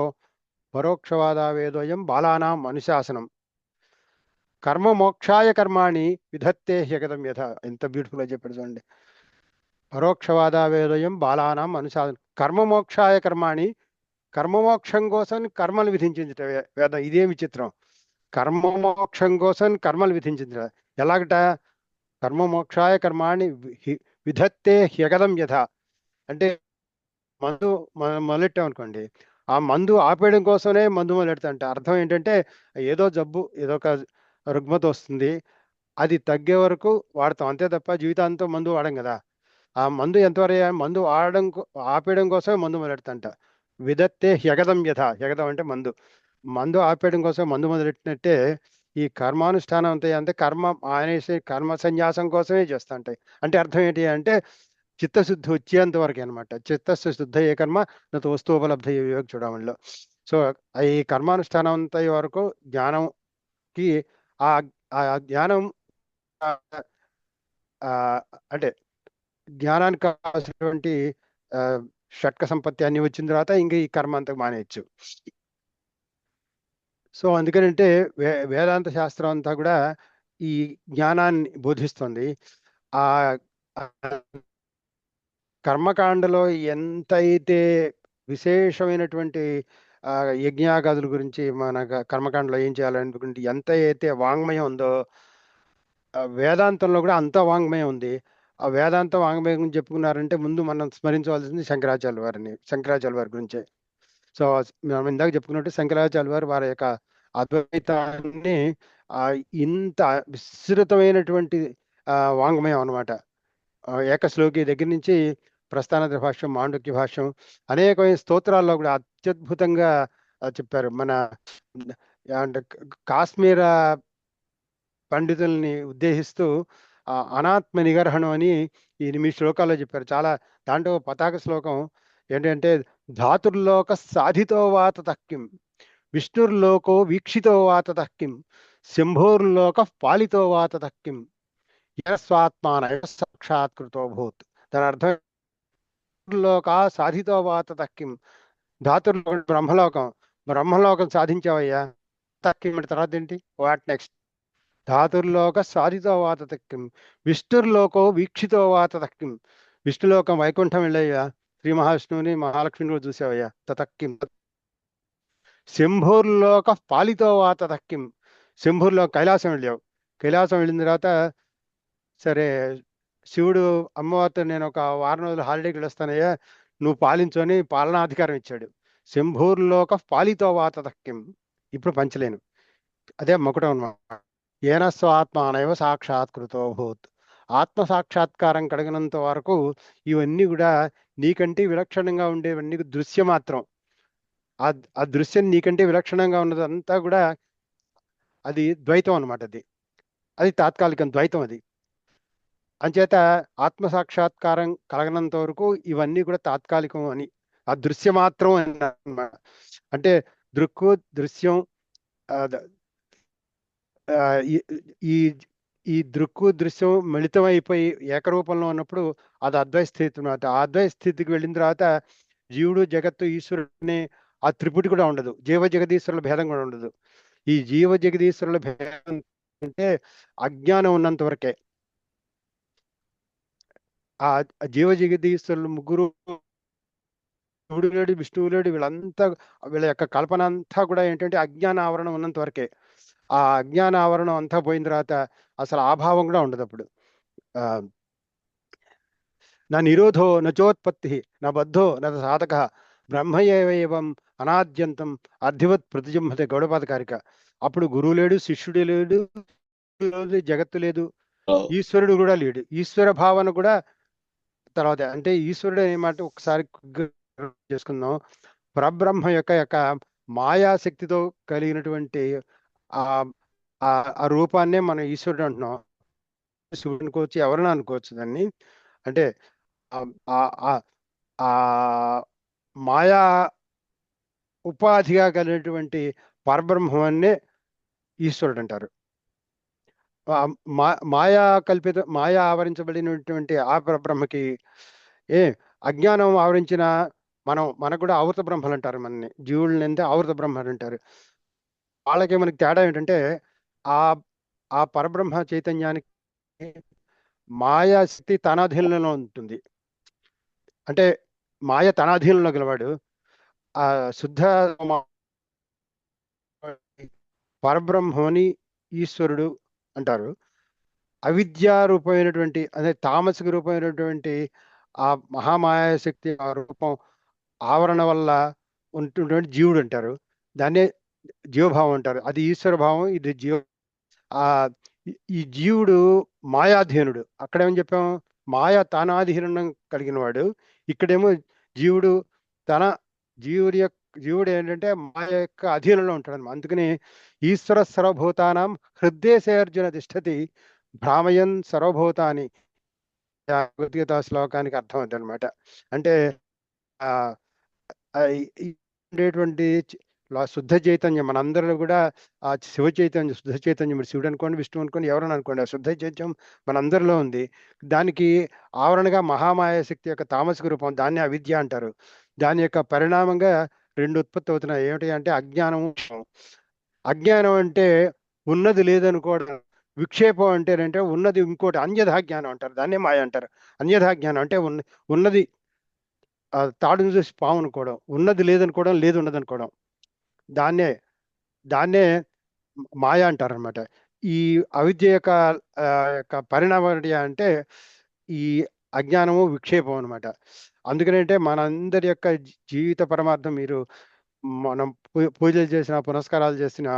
పరోక్షవాదావేదోయం బాలానాం అనుశాసనం కర్మ మోక్షాయ కర్మాణి విధత్తే హ్యగతం యథ. ఎంత బ్యూటిఫుల్గా చెప్పాడు చూడండి. పరోక్షవాదావేదోయం బాలానాం అనుశాసనం కర్మ మోక్షాయ కర్మాణి కర్మమోక్షం కోసం కర్మలు విధించింది వేదం. ఇదే విచిత్రం. కర్మమోక్షం కోసం కర్మలు విధించింది. ఎలాగట కర్మమోక్షాయ కర్మాణి విధత్తే హ్యగదం యథ. అంటే మందు మొదలెట్టామనుకోండి, ఆ మందు ఆపేయడం కోసమే మందు మొదలెడతా. అర్థం ఏంటంటే ఏదో జబ్బు ఏదో ఒక రుగ్మత వస్తుంది, అది తగ్గే వరకు వాడతాం అంతే తప్ప జీవితాంతం మందు వాడం కదా. ఆ మందు ఎంతవరకు మందు ఆపేయడం కోసమే మందు మొదలెడతా. విధత్తే హ్యగదం యథ. హ్యగదం అంటే మందు ఆపేయడం కోసం మందు మొదలెట్టినట్టే ఈ కర్మానుష్ఠానం అంటే కర్మ మానేసి కర్మ సన్యాసం కోసమే చేస్తా ఉంటాయి. అంటే అర్థం ఏంటి అంటే చిత్తశుద్ధి వచ్చేంత వరకు అనమాట. చిత్తశుద్ధ ఏ కర్మ నతో వస్తుపలబ్ధ వివేక చూడమనిలో. సో ఈ కర్మానుష్ఠానం అంత వరకు జ్ఞానంకి ఆ జ్ఞానం అంటే జ్ఞానానికి కావాల్సినటువంటి షట్క సంపత్తి అన్ని వచ్చిన తర్వాత ఇంకా ఈ కర్మ అంతా మానేయచ్చు. సో అందుకనంటే వేదాంత శాస్త్రం అంతా కూడా ఈ జ్ఞానాన్ని బోధిస్తుంది. ఆ కర్మకాండలో ఎంతైతే విశేషమైనటువంటి యజ్ఞాగాదుల గురించి మన కర్మకాండలో ఏం చేయాలనుకుంటే ఎంత అయితే వాంగ్మయం ఉందో వేదాంతంలో కూడా అంత వాంగ్మయం ఉంది. ఆ వేదాంత వాంగ్మయం చెప్పుకున్నారంటే ముందు మనం స్మరించవలసింది శంకరాచార్య వారి గురించే. సో మనం ఇందాక చెప్పుకున్నట్టు శంకరాచార్య వారి యొక్క అద్వైతాన్ని ఇంత విస్తృతమైనటువంటి వాంగ్మయం అనమాట. ఏకశ్లోకి దగ్గర నుంచి ప్రస్థానత్ర భాష్యం, మాండుక్య భాష్యం, అనేకమైన స్తోత్రాల్లో కూడా అత్యద్భుతంగా చెప్పారు. మన కాశ్మీర పండితుల్ని ఉద్దేశిస్తూ అనాత్మ నిగర్హణం అని 8 శ్లోకాల్లో చెప్పారు. చాలా దాంట్లో పతాక శ్లోకం ఏంటంటే ధాతుర్లోక సాధితో వాత తక్కిం విష్ణుర్లోకో వీక్షితో వాత తక్కిం శంభోర్లోక పాలితో వాత తక్కిం యస్వాత్మాన సాక్షాత్కృతో భూత్. దాని అర్థం లోక సాధితో వాత తక్కిం ధాతుర్లోకం బ్రహ్మలోకం సాధించావయ్యా. తక్కిం అంటే తర్వాత ఏంటి? What next? ధాతుర్లోక సాధితో వాత తక్కిం విష్ణుర్లోకో వీక్షితో వాత తక్కిం. విష్ణులోకం వైకుంఠం వెళ్ళయ్యా, శ్రీ మహావిష్ణువుని మహాలక్ష్మిని కూడా చూసావయ్యా. తక్కిం శంభూర్లోక పాలితో వాత తక్కిం. శంభూర్లో కైలాసం వెళ్ళావు. కైలాసం వెళ్ళిన తర్వాత సరే శివుడు అమ్మవారితో నేను ఒక వారం రోజులు హాలిడేకి వెళ్ళొస్తానయ్యా, నువ్వు పాలించు అని పాలనాధికారం ఇచ్చాడు. శంభూర్లోక పాలితో వాత తక్కిం. ఇప్పుడు పంచలేను, అదే మకుటం అన్నమాట. ఏన స్వాత్మానైవ సాక్షాత్కృతో భూత్. ఆత్మ సాక్షాత్కారం కలిగినంత వరకు ఇవన్నీ కూడా నీకంటే విలక్షణంగా ఉండేవన్నీ దృశ్య మాత్రం. ఆ దృశ్యం నీకంటే విలక్షణంగా ఉన్నదంతా కూడా అది ద్వైతం అనమాట. అది తాత్కాలికం, ద్వైతం అది. అంచేత ఆత్మ సాక్షాత్కారం కలగనంత వరకు ఇవన్నీ కూడా తాత్కాలికం అని, ఆ దృశ్యమాత్రం అన్నమాట. అంటే దృక్కు దృశ్యం, ఈ ఈ దృక్కు దృశ్యం మిళితం అయిపోయి ఏకరూపంలో ఉన్నప్పుడు అది అద్వైత స్థితి అన్నమాట. ఆ అద్వైత స్థితికి వెళ్ళిన తర్వాత జీవుడు జగత్తు ఈశ్వరుని ఆ త్రిపుటి కూడా ఉండదు, జీవ జగదీశ్వరుల భేదం కూడా ఉండదు. ఈ జీవ జగదీశ్వరుల భేదం అంటే అజ్ఞానం ఉన్నంత వరకే. ఆ జీవ జగదీశ్వరులు ముగ్గురు, శివుడు లేడు, విష్ణువు లేడు, వీళ్ళంతా వీళ్ళ యొక్క కల్పన అంతా కూడా ఏంటంటే అజ్ఞాన ఆవరణం ఉన్నంత వరకే. ఆ అజ్ఞాన ఆవరణం అంతా పోయిన తర్వాత అసలు ఆభావం కూడా ఉండదు అప్పుడు. నా నిరోధో నచోత్పత్తి నా బద్ధో నా సాధక బ్రహ్మయేవం అనాద్యంతం అధివత్ ప్రతిజంహతే గౌడపాద కారిక. అప్పుడు గురువు లేడు, శిష్యుడు లేడు, జగత్తు లేదు, ఈశ్వరుడు కూడా లేడు. ఈశ్వర భావన కూడా తర్వాత అంటే ఈశ్వరుడు అనే మాట ఒకసారి చేసుకుందాం. పరబ్రహ్మ యొక్క మాయాశక్తితో కలిగినటువంటి ఆ రూపాన్నే మనం ఈశ్వరుడు అంటున్నాం. శివుడు అనుకోవచ్చు, ఎవరైనా అనుకోవచ్చు దాన్ని. అంటే ఆ మాయా ఉపాధిగా కలిగినటువంటి పరబ్రహ్మాన్నే ఈశ్వరుడు అంటారు. మాయా మాయా ఆవరించబడినటువంటి ఆ పరబ్రహ్మకి అజ్ఞానం ఆవరించిన మనకు కూడా ఆవృత బ్రహ్మలు అంటారు. మనని జీవుల్ని అంటే ఆవృత బ్రహ్మలు అంటారు. వాళ్ళకి మనకి తేడా ఏంటంటే ఆ పరబ్రహ్మ చైతన్యానికి మాయా శక్తి తన అధీనంలో ఉంటుంది. అంటే మాయ తన అధీనంలో గలవాడు. ఆ శుద్ధ పరబ్రహ్మని ఈశ్వరుడు అంటారు. అవిద్యారూపమైనటువంటి అదే తామసిక రూపమైనటువంటి ఆ మహామాయాశక్తి ఆ రూపం ఆవరణ వల్ల ఉంటున్నటువంటి జీవుడు అంటారు. దాన్నే జీవభావం అంటారు. అది ఈశ్వర భావం, ఇది జీవ. ఈ జీవుడు మాయాధీనుడు. అక్కడేమని చెప్పాము, మాయ తానాధీనం కలిగిన వాడు. ఇక్కడేమో జీవుడు జీవుడు ఏంటంటే మాయ యొక్క అధీనంలో ఉంటాడు. అందుకని ఈశ్వర సర్వభూతానం హృదయసే అర్జున తిష్టతి భ్రామయన్ సర్వభూతాని భగవద్గీత శ్లోకానికి అర్థం అవుతుంది అనమాట. అంటే ఉండేటువంటి శుద్ధ చైతన్యం మనందరిలో కూడా ఆ శివ చైతన్యం, శుద్ధ చైతన్యం, శివుడు అనుకోండి, విష్ణువు అనుకోండి, ఎవరైనా అనుకోండి, ఆ శుద్ధ చైతన్యం మనందరిలో ఉంది. దానికి ఆవరణగా మహామాయ శక్తి యొక్క తామసిక రూపం, దాన్ని అవిద్య అంటారు. దాని యొక్క పరిణామంగా రెండు ఉత్పత్తి అవుతున్నాయి. ఏమిటి అంటే అజ్ఞానం. అజ్ఞానం అంటే ఉన్నది లేదనుకోవడం, విక్షేపం అంటే ఉన్నది ఇంకోటి, అన్యథాజ్ఞానం అంటారు. దాన్నే మాయ అంటారు. అన్యథాజ్ఞానం అంటే ఉన్నది తాడును చూసి పాము అనుకోవడం, ఉన్నది లేదనుకోవడం, లేదు ఉన్నదనుకోవడం, దాన్నే మాయ అంటారు అనమాట. ఈ అవిద్య యొక్క పరిణామం అంటే ఈ అజ్ఞానము, విక్షేపం అనమాట. అందుకనంటే మనందరి యొక్క జీవిత పరమార్థం, మీరు మనం పూజలు చేసిన, పునస్కారాలు చేసిన,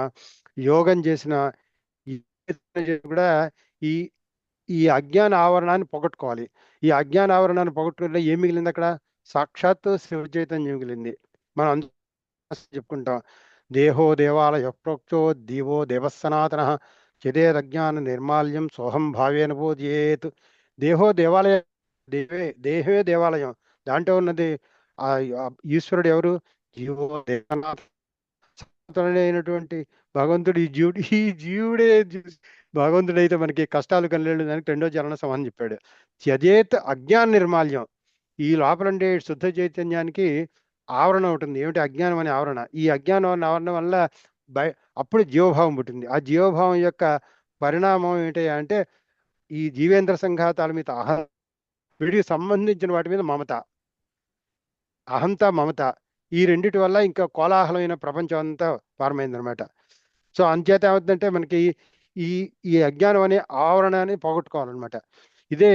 యోగం చేసిన కూడా ఈ అజ్ఞాన ఆవరణాన్ని పొగట్టుకోవాలి. ఈ అజ్ఞాన ఆవరణాన్ని పొగట్టుకుంటే ఏం మిగిలింది అక్కడ? సాక్షాత్తు శివ చైతన్యం మిగిలింది. మనం చెప్పుకుంటాం, దేహో దేవాలయ ప్రోక్తో దీవో దేవసనాతన చిదేదజ్ఞాన నిర్మాల్యం సోహం భావేన బోధ్యేత్. దేహో దేవాలయ, దేహే దేవాలయం. దాంట్లో ఉన్నది ఆ ఈశ్వరుడు ఎవరు? జీవో దేవనాథుడైనటువంటి భగవంతుడు. ఈ జీవుడే భగవంతుడైతే మనకి కష్టాలు కనలేడు. దానికి రెండో చరణ సమానం చెప్పాడు. త్యజేత్ అజ్ఞాన నిర్మాల్యం. ఈ లోపల ఉండే శుద్ధ చైతన్యానికి ఆవరణ ఉంటుంది. ఏమిటి? అజ్ఞానం అనే ఆవరణ. ఈ అజ్ఞానం ఆవరణ వల్ల అప్పుడు జీవభావం పుట్టింది. ఆ జీవభావం యొక్క పరిణామం ఏంటి అంటే ఈ జీవేంద్ర సంఘాతాల మీద వీడికి సంబంధించిన వాటి మీద మమత, అహంత, మమత, ఈ రెండిటి వల్ల ఇంకా కోలాహలమైన ప్రపంచం అంతా ప్రారంభమైందనమాట. సో అంచేత ఏమవుతుందంటే మనకి ఈ అజ్ఞానం అనే ఆవరణాన్ని పోగొట్టుకోవాలన్నమాట. ఇదే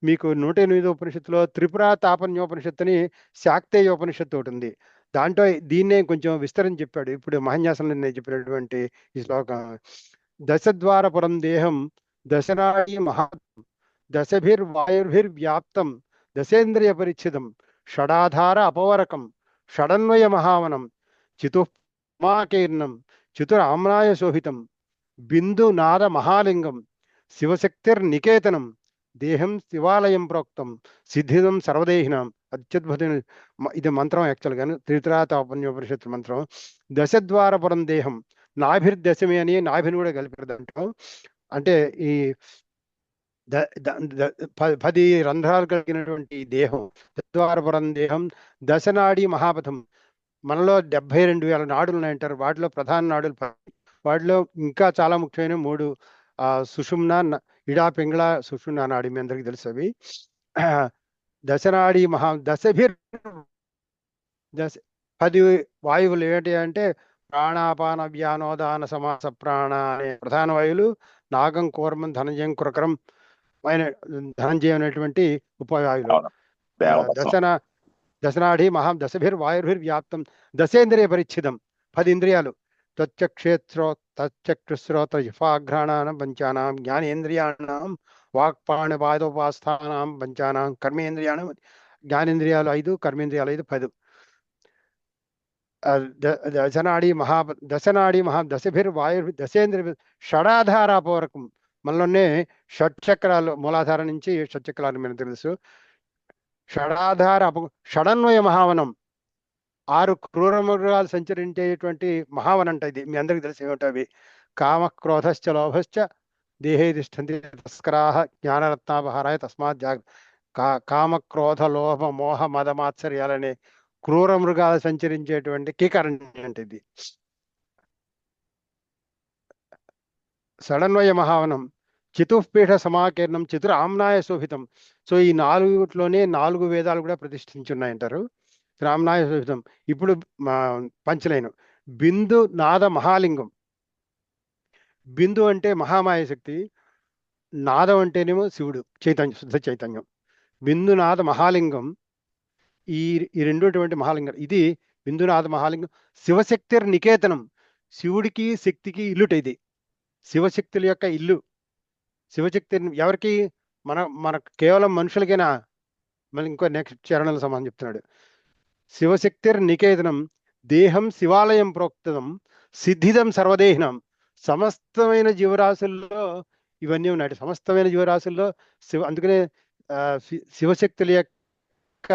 మీకు 108 ఉపనిషత్తులో త్రిపుర తాపన్యోపనిషత్తు అని శాక్తేయ ఉపనిషత్తు ఒకటి ఉంది. దాంట్లో దీన్నే కొంచెం విస్తరించి చెప్పాడు. ఇప్పుడు మహాన్యాసంలో నేను చెప్పినటువంటి ఈ శ్లోకం, దశద్వారపురం దేహం దశనాళీ మహా దశభిర్వాయుర్భిర్వ్యాప్తం దశేంద్రియ పరిచ్ఛిదం షడాధార అపవరకం షడన్వయ మహావనం చితుమాకీర్ణం చతురామ్నాయ శోభితం బిందు నాద మహాలింగం శివశక్తిర్నికేతనం దేహం శివాలయం ప్రోక్తం సిద్ధిదం సర్వదేహినం. అత్యద్భుతమైన ఇది మంత్రం యాక్చువల్గా త్రిపురాతాపన్యోపనిషత్తు మంత్రం. దశద్వారపురం దేహం, నాభిర్దశమి అని నాభిని కూడా కలిపారు దాంట్లో. అంటే ఈ 10 రంధ్రాలు కలిగినటువంటి దేహం, దశద్వారపురం దేహం, దశనాడి మహాపథం. మనలో 72,000 నాడులు ఉన్నాయంటారు. వాటిలో ప్రధాన నాడులు 10. వాటిలో ఇంకా చాలా ముఖ్యమైన 3 సుషుమ్న, ఇడా, పింగళ, సుషుమ్న నాడి మీ అందరికీ తెలుసు. అవి దశనాడి దశభిర్ 10 వాయువులు ఏంటి అంటే ప్రాణాపాన వ్యానోదాన సమాస ప్రాణ అనే ప్రధాన వాయువులు, నాగం, కూర్మం, ధనంజయం, కృకరం అయిన ధనంజయం అనేటువంటి ఉపవాయువులు. దశనాడి దశభిర్వాయుర్భిర్వ్యాప్తం దశేంద్రియ పరిచ్ఛిదం 10 ఇంద్రియాలు. తచ్చక్షుశ్రోత జిహ్వాఘ్రాణానం పంచానాం జ్ఞానేంద్రియాణం వాక్పాణిపాదోపాస్థానాం పంచానాం కర్మేంద్రియాణం. జ్ఞానేంద్రియాలు 5, కర్మేంద్రియాలు 5, 10. దశనాడి దశభిర్వాయుర్ దశేంద్రియ షడాధారాపూర్వకం. మనలోనే షట్చక్రాలు, మూలాధార నుంచి షట్చక్రాలు మనకు తెలుసు. షడాధార షడన్వయ మహావనం, 6 క్రూర మృగాలు సంచరించేటువంటి మహావనం అంట. ఇది మీ అందరికి తెలిసి ఏమిటవి? కామ క్రోధశ్చ లోభశ్చ దేహే తిష్టంతి తస్కరాః జ్ఞానరత్నాపహారాయ తస్మాత్ కామ క్రోధ లోభ మోహ మదమాత్సర్యాలనే క్రూర మృగాలు సంచరించేటువంటి కీకరణ్యం అంటే ఇది. షడన్వయ మహావనం చతుఃపీఠ సమాకీర్ణం చతుర్ ఆమ్నాయ శోభితం. సో ఈ 4 వేదాలు కూడా ప్రతిష్ఠించున్నాయంటారు. ఆమ్నాయ శోభితం. ఇప్పుడు పంచలైన బిందు నాద మహాలింగం. బిందు అంటే మహామాయ శక్తి, నాదం అంటేనేమో శివుడు చైతన్యం, శుద్ధ చైతన్యం. బిందు నాద మహాలింగం, ఈ రెండుటువంటి మహాలింగం. ఇది బిందునాథ మహాలింగం. శివశక్తిర్ నికేతనం, శివుడికి శక్తికి ఇల్లుట. ఇది శివశక్తుల యొక్క ఇల్లు. శివశక్తి ఎవరికి? మన కేవలం మనుషులకైనా? మళ్ళీ ఇంకో నెక్స్ట్ చరణంలో సమానం చెప్తున్నాడు. శివశక్తిర్ నికేతనం దేహం శివాలయం ప్రోక్తం సిద్ధిదం సర్వదేహినం. సమస్తమైన జీవరాశుల్లో ఇవన్నీ ఉన్నాయి. సమస్తమైన జీవరాశుల్లో అందుకనే శివశక్తుల యొక్క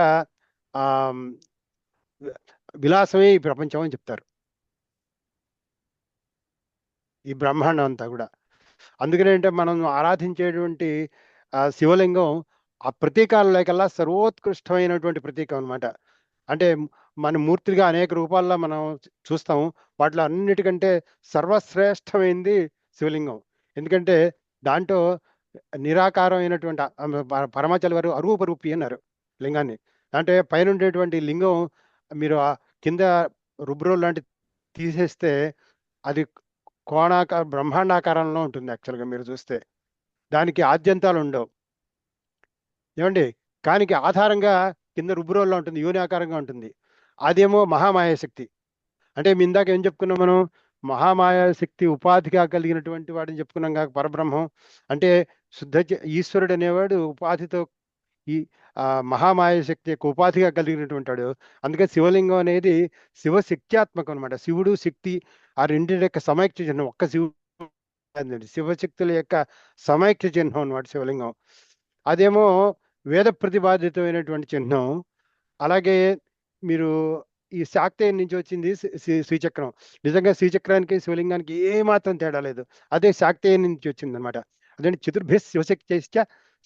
విలాసమే ఈ ప్రపంచం అని చెప్తారు, ఈ బ్రహ్మాండం అంతా కూడా. అందుకనే అంటే మనం ఆరాధించేటువంటి శివలింగం ఆ ప్రతీకాలకల్లా సర్వోత్కృష్టమైనటువంటి ప్రతీకం అనమాట. అంటే మన మూర్తిగా అనేక రూపాల్లో మనం చూస్తాం. వాటిలో అన్నిటికంటే సర్వశ్రేష్టమైంది శివలింగం. ఎందుకంటే దాంట్లో నిరాకారమైనటువంటి పరమాచల వారు అరూపరూపి అన్నారు లింగాన్ని. అంటే పైన ఉండేటువంటి లింగం మీరు కింద రుబ్రో లాంటి తీసేస్తే అది బ్రహ్మాండాకారంలో ఉంటుంది. యాక్చువల్గా మీరు చూస్తే దానికి ఆద్యంతాలు ఉండవు ఏమండి. కానీ ఆధారంగా కింద రుబ్రోల్లో ఉంటుంది, యోని ఆకారంగా ఉంటుంది. అదేమో మహామాయాశక్తి. అంటే మీ ఇందాక ఏం చెప్పుకున్నాం మనం? మహామాయాశక్తి ఉపాధిగా కలిగినటువంటి వాడిని చెప్పుకున్నాం కాక పరబ్రహ్మం. అంటే శుద్ధ ఈశ్వరుడు అనేవాడు ఉపాధితో ఈ మహామాయాశక్తి యొక్క ఉపాధిగా కలిగినటువంటి వాడు. అందుకే శివలింగం అనేది శివశక్త్యాత్మకం అనమాట. శివుడు శక్తి ఆ రెండింటి యొక్క సమైక్య చిహ్నం. ఒక్క శివుడు శివశక్తుల యొక్క సమైక్య చిహ్నం అనమాట శివలింగం. అదేమో వేద ప్రతిపాదితమైనటువంటి చిహ్నం. అలాగే మీరు ఈ శాక్తేయం నుంచి వచ్చింది శ్రీచక్రం. నిజంగా శ్రీచక్రానికి శివలింగానికి ఏమాత్రం తేడా లేదు. అదే శాక్తేయం నుంచి వచ్చింది అనమాట. అదే చతుర్భి శివశక్తిశ్చ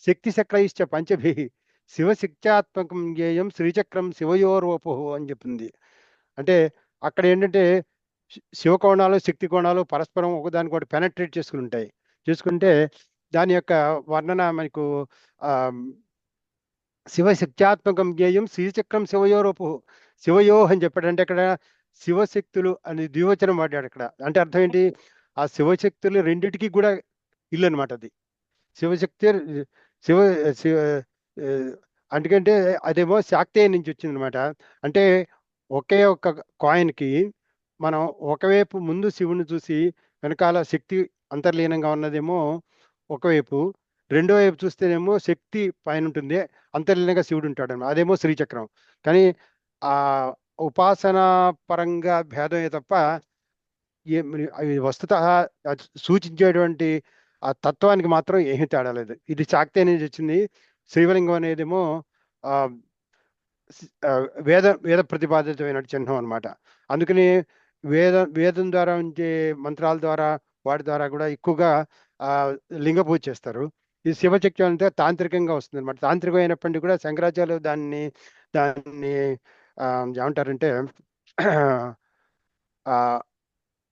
శక్తి చక్రైశ్చ పంచభి శివశక్త్యాత్మకం జ్ఞేయం శ్రీచక్రం శివయోరూపో అని చెప్పింది. అంటే అక్కడ ఏంటంటే శివకోణాలు శక్తి కోణాలు పరస్పరం ఒకదానికొకటి పెనట్రేట్ చేసుకుంటే దాని యొక్క వర్ణన మనకు శివశక్త్యాత్మకం జ్ఞేయం శ్రీచక్రం శివయోరూపో. శివయో అని చెప్పాడు. అంటే అక్కడ శివశక్తులు అని ద్వివచనం వాడాడు అక్కడ. అంటే అర్థం ఏంటి? ఆ శివశక్తులు రెండిటికి కూడా ఇల్లు అనమాట. అది శివశక్తి శివ శివ ఆ, అందుకంటే అదేమో శాక్తేయ నుంచి వచ్చింది అనమాట. అంటే ఒకే ఒక్క కాయిన్కి మనం ఒకవైపు ముందు శివుని చూసి వెనకాల శక్తి అంతర్లీనంగా ఉన్నదేమో ఒకవైపు, రెండో వైపు చూస్తేనేమో శక్తి పైన ఉంటుంది, అంతర్లీనంగా శివుడు ఉంటాడు అన్నమాట. అదేమో శ్రీచక్రం. కానీ ఆ ఉపాసనా పరంగా భేదమే తప్ప అవి వస్తుత సూచించేటువంటి ఆ తత్వానికి మాత్రం ఏమీ తేడా లేదు. ఇది శాక్తి అనేది వచ్చింది. శ్రీవలింగం అనేదేమో ఆ వేద వేద ప్రతిపాదితమైన చిహ్నం అనమాట. అందుకని వేదం ద్వారా ఉంచే మంత్రాల ద్వారా వాటి ద్వారా కూడా ఎక్కువగా ఆ లింగ పూజ చేస్తారు. ఈ శివచక్రం అంతా తాంత్రికంగా వస్తుంది అనమాట. తాంత్రికం అయినప్పటికీ కూడా శంకరాచార్యులు దాన్ని దాన్ని ఏమంటారంటే ఆ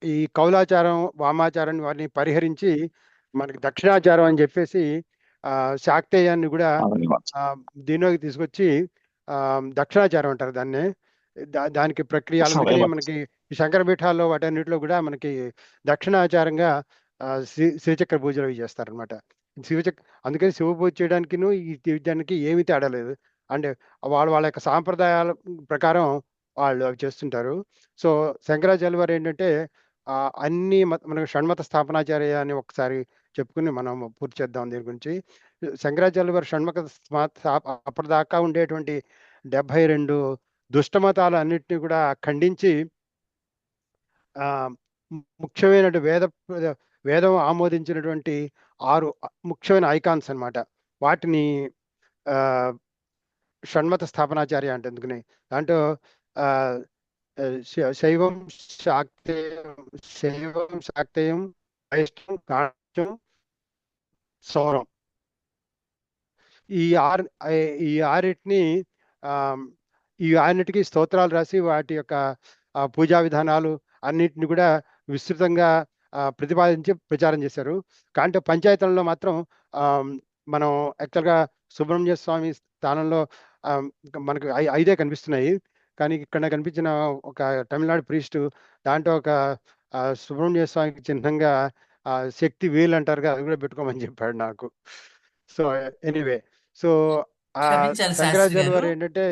ఈ కౌలాచారం వామాచారం వారిని పరిహరించి మనకి దక్షిణాచారం అని చెప్పేసి శాక్తేయాన్ని కూడా దీనిలోకి తీసుకొచ్చి దక్షిణాచారం అంటారు దాన్ని. దానికి ప్రక్రియ అందుకని మనకి ఈ శంకర పీఠాల్లో వాటన్నిటిలో కూడా మనకి దక్షిణాచారంగా శ్రీచక్ర పూజలు అవి చేస్తారనమాట. అందుకని శివ పూజ చేయడానికి ఈ దానికి ఏమీ తేడా లేదు. అంటే వాళ్ళ యొక్క సాంప్రదాయాల ప్రకారం వాళ్ళు అవి చేస్తుంటారు. సో శంకరాచార్య వారు ఏంటంటే అన్ని మనకు షణ్మత స్థాపనాచార్య అని ఒకసారి చెప్పుకుని మనం పూర్తి చేద్దాం దీని గురించి. శంకరాచార్య వారు షణ్మత అప్పటిదాకా ఉండేటువంటి 72 దుష్టమతాలు అన్నిటినీ కూడా ఖండించి ముఖ్యమైన వేదం ఆమోదించినటువంటి 6 ముఖ్యమైన ఐకాన్స్ అన్నమాట. వాటిని షణ్మత స్థాపనాచార్య అంటే ఎందుకని దాంట్లో శైవం శాక్తేయం వైష్ణవం కాంచం సౌరం ఈ ఆరిటికి స్తోత్రాలు రాసి వాటి యొక్క పూజా విధానాలు అన్నిటిని కూడా విస్తృతంగా ప్రతిపాదించి ప్రచారం చేశారు. కానీ పంచాయతీలలో మాత్రం మనం యాక్చువల్గా సుబ్రహ్మణ్య స్వామి స్థానంలో మనకు 5 కనిపిస్తున్నాయి. కానీ ఇక్కడ కనిపించిన ఒక తమిళనాడు ప్రీస్టు దాంట్లో ఒక సుబ్రహ్మణ్య స్వామికి చిహ్నంగా శక్తి వేలు అంటారు కదా, అది కూడా పెట్టుకోమని చెప్పాడు నాకు. సో ఎనీవే, సో శంకరాచార్య వారు ఏంటంటే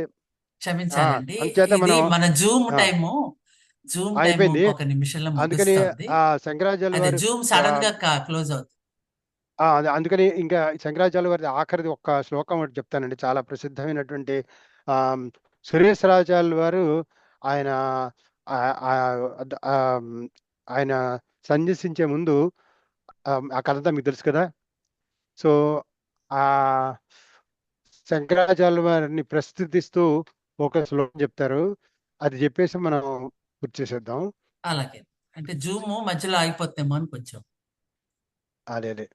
క్షమించాలండి, అంచేత ఇది మన జూమ్ టైము అయిపోయింది. ఒక నిమిషంలో అందుకని ముగుస్తుంది. శంకరాచార్య వారు జూమ్ సడన్ గా క్లోజ్ అవుతుంది. అందుకని ఇంకా శంకరాచార్య వారి ఆఖరిది ఒక్క శ్లోకం ఒకటి చెప్తానండి, చాలా ప్రసిద్ధమైనటువంటి. సురేశ్వరాచార్యుల వారు ఆయన ఆయన సన్యసించే ముందు ఆ కథ మీకు తెలుసు కదా. సో ఆ శంకరాచార్యుల వారిని ప్రస్తుతిస్తూ ఒక శ్లోకం చెప్తారు, అది చెప్పేసి మనం పూర్తి చేసేద్దాం. అలాగే, అంటే జూమ్ మధ్యలో ఆగిపోతేమో అని కొంచెం అదే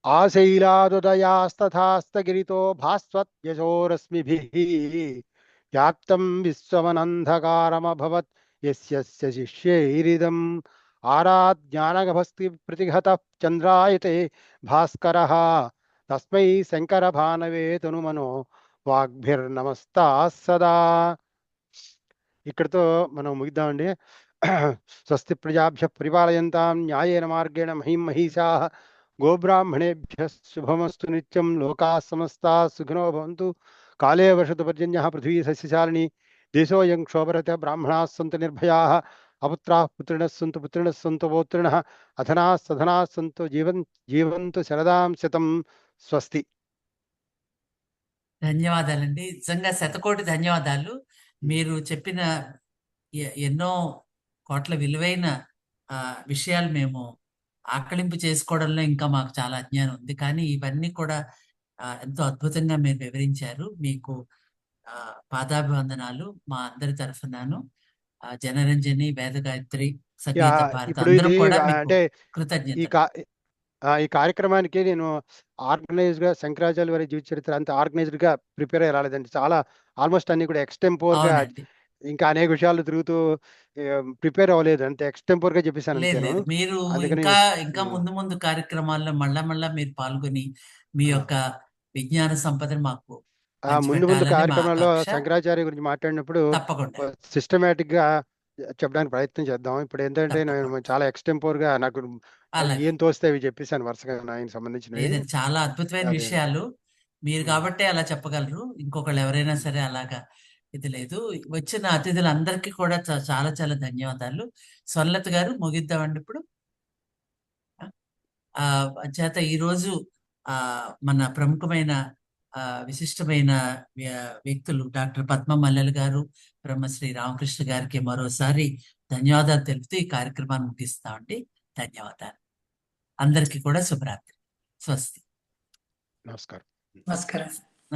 ఆశైలాదుదయాస్తథాస్తగిరితో భాస్వత్యశోరశ్మిభిః వ్యాప్తం విశ్వమనంధకారమభవత్ యస్య శిష్యైరిదం ఆరాధ్యానగభస్తి ప్రతిఘతః చంద్రాయతే భాస్కరః తస్మై శంకర భానవే తనుమనో వాగ్భిర్నమస్తా సదా. ఇక్కడితో మనం ముగిద్దామండి. స్వస్తి ప్రజాభ్య పరిపాలయంతాం న్యాయేన మార్గేణ మహిషాః గోబ్రాహ్మణేభ్య శుభమస్తు నిత్యం. లోకాః సమస్తాః సుఖినో భవంతు. కాలే వర్షతు పర్జన్యః పృథివీ సస్యశాలిని. దేశోऽयं క్షోభరతః బ్రాహ్మణాः సन्तు నిర్భయాः. అపుత్రాः పుత్రిణः సन्तు పుత్రిణः సन्तు పౌత్రిణः. అధనాः సధనాः సन्तు జీవంతు శరదాం శతం. స్వస్తి. ధన్యవాదాలండి, నిజంగా శతకోటి ధన్యవాదాలు. మీరు చెప్పిన ఎన్నో కోట్ల విలువైన విషయాలు మేము ఆకలింపు చేసుకోవడంలో ఇంకా మాకు చాలా అజ్ఞానం ఉంది, కానీ ఇవన్నీ కూడా ఎంతో అద్భుతంగా మీరు వివరించారు. మీకు పాదాభివందనాలు మా అందరి తరఫునాను. జనరంజని, వేదగాయత్రి, సంగీత భారతి అందరం కూడా మీకు కృతజ్ఞతలు. ఈ కార్యక్రమానికి నేను ఆర్గనైజ్ గా శంకరాచార్య వారి జీవిత చరిత్ర అంత ఆర్గనైజ్డ్ గా ప్రిపేర్ అయ్యి రాలేదండి. చాలా ఆల్మోస్ట్ అన్ని కూడా ఎక్స్టెంపోర్ గా, ఇంకా అనేక విషయాలు తిరుగుతూ ప్రిపేర్ అవ్వలేదు, అంతే ఎక్స్టెంపోర్ గా చెప్పేసాను. మీరు ఇంకా ముందు కార్యక్రమాల్లో మళ్ళా మీరు పాల్గొని మీ యొక్క విజ్ఞాన సంపదను మాకు ముందు కార్యక్రమంలో శంకరాచార్య గురించి మాట్లాడినప్పుడు తప్పకుండా సిస్టమేటిక్ గా చెప్పడానికి ప్రయత్నం చేద్దాం. ఇప్పుడు ఏంటంటే నేను తప్పకుండా చాలా ఎక్స్టెంపోర్ గా నాకు అలాగే ఏం తోస్తే అవి చెప్పేశాను వరుసగా ఆయనకి సంబంధించినవి. లేదండి, చాలా అద్భుతమైన అదే విషయాలు మీరు ఉమ్, కాబట్టే అలా చెప్పగలరు. ఇంకొకళ్ళు ఎవరైనా సరే అలాగా ఇది లేదు. వచ్చిన అతిథులందరికీ కూడా చాలా చాలా ధన్యవాదాలు. స్వర్ణలత గారు ముగిద్దామండి ఇప్పుడు. ఆ చేత ఈరోజు ఆ మన ప్రముఖమైన విశిష్టమైన వ్యక్తులు డాక్టర్ పద్మ మల్లెల గారు, బ్రహ్మశ్రీ రామకృష్ణ గారికి మరోసారి ధన్యవాదాలు తెలుపుతూ ఈ కార్యక్రమాన్ని ముగిస్తామండి. ధన్యవాదాలు. అందరికీ కూడా శుభరాత్రి. స్వస్తి. నమస్కారం. నమస్కారం.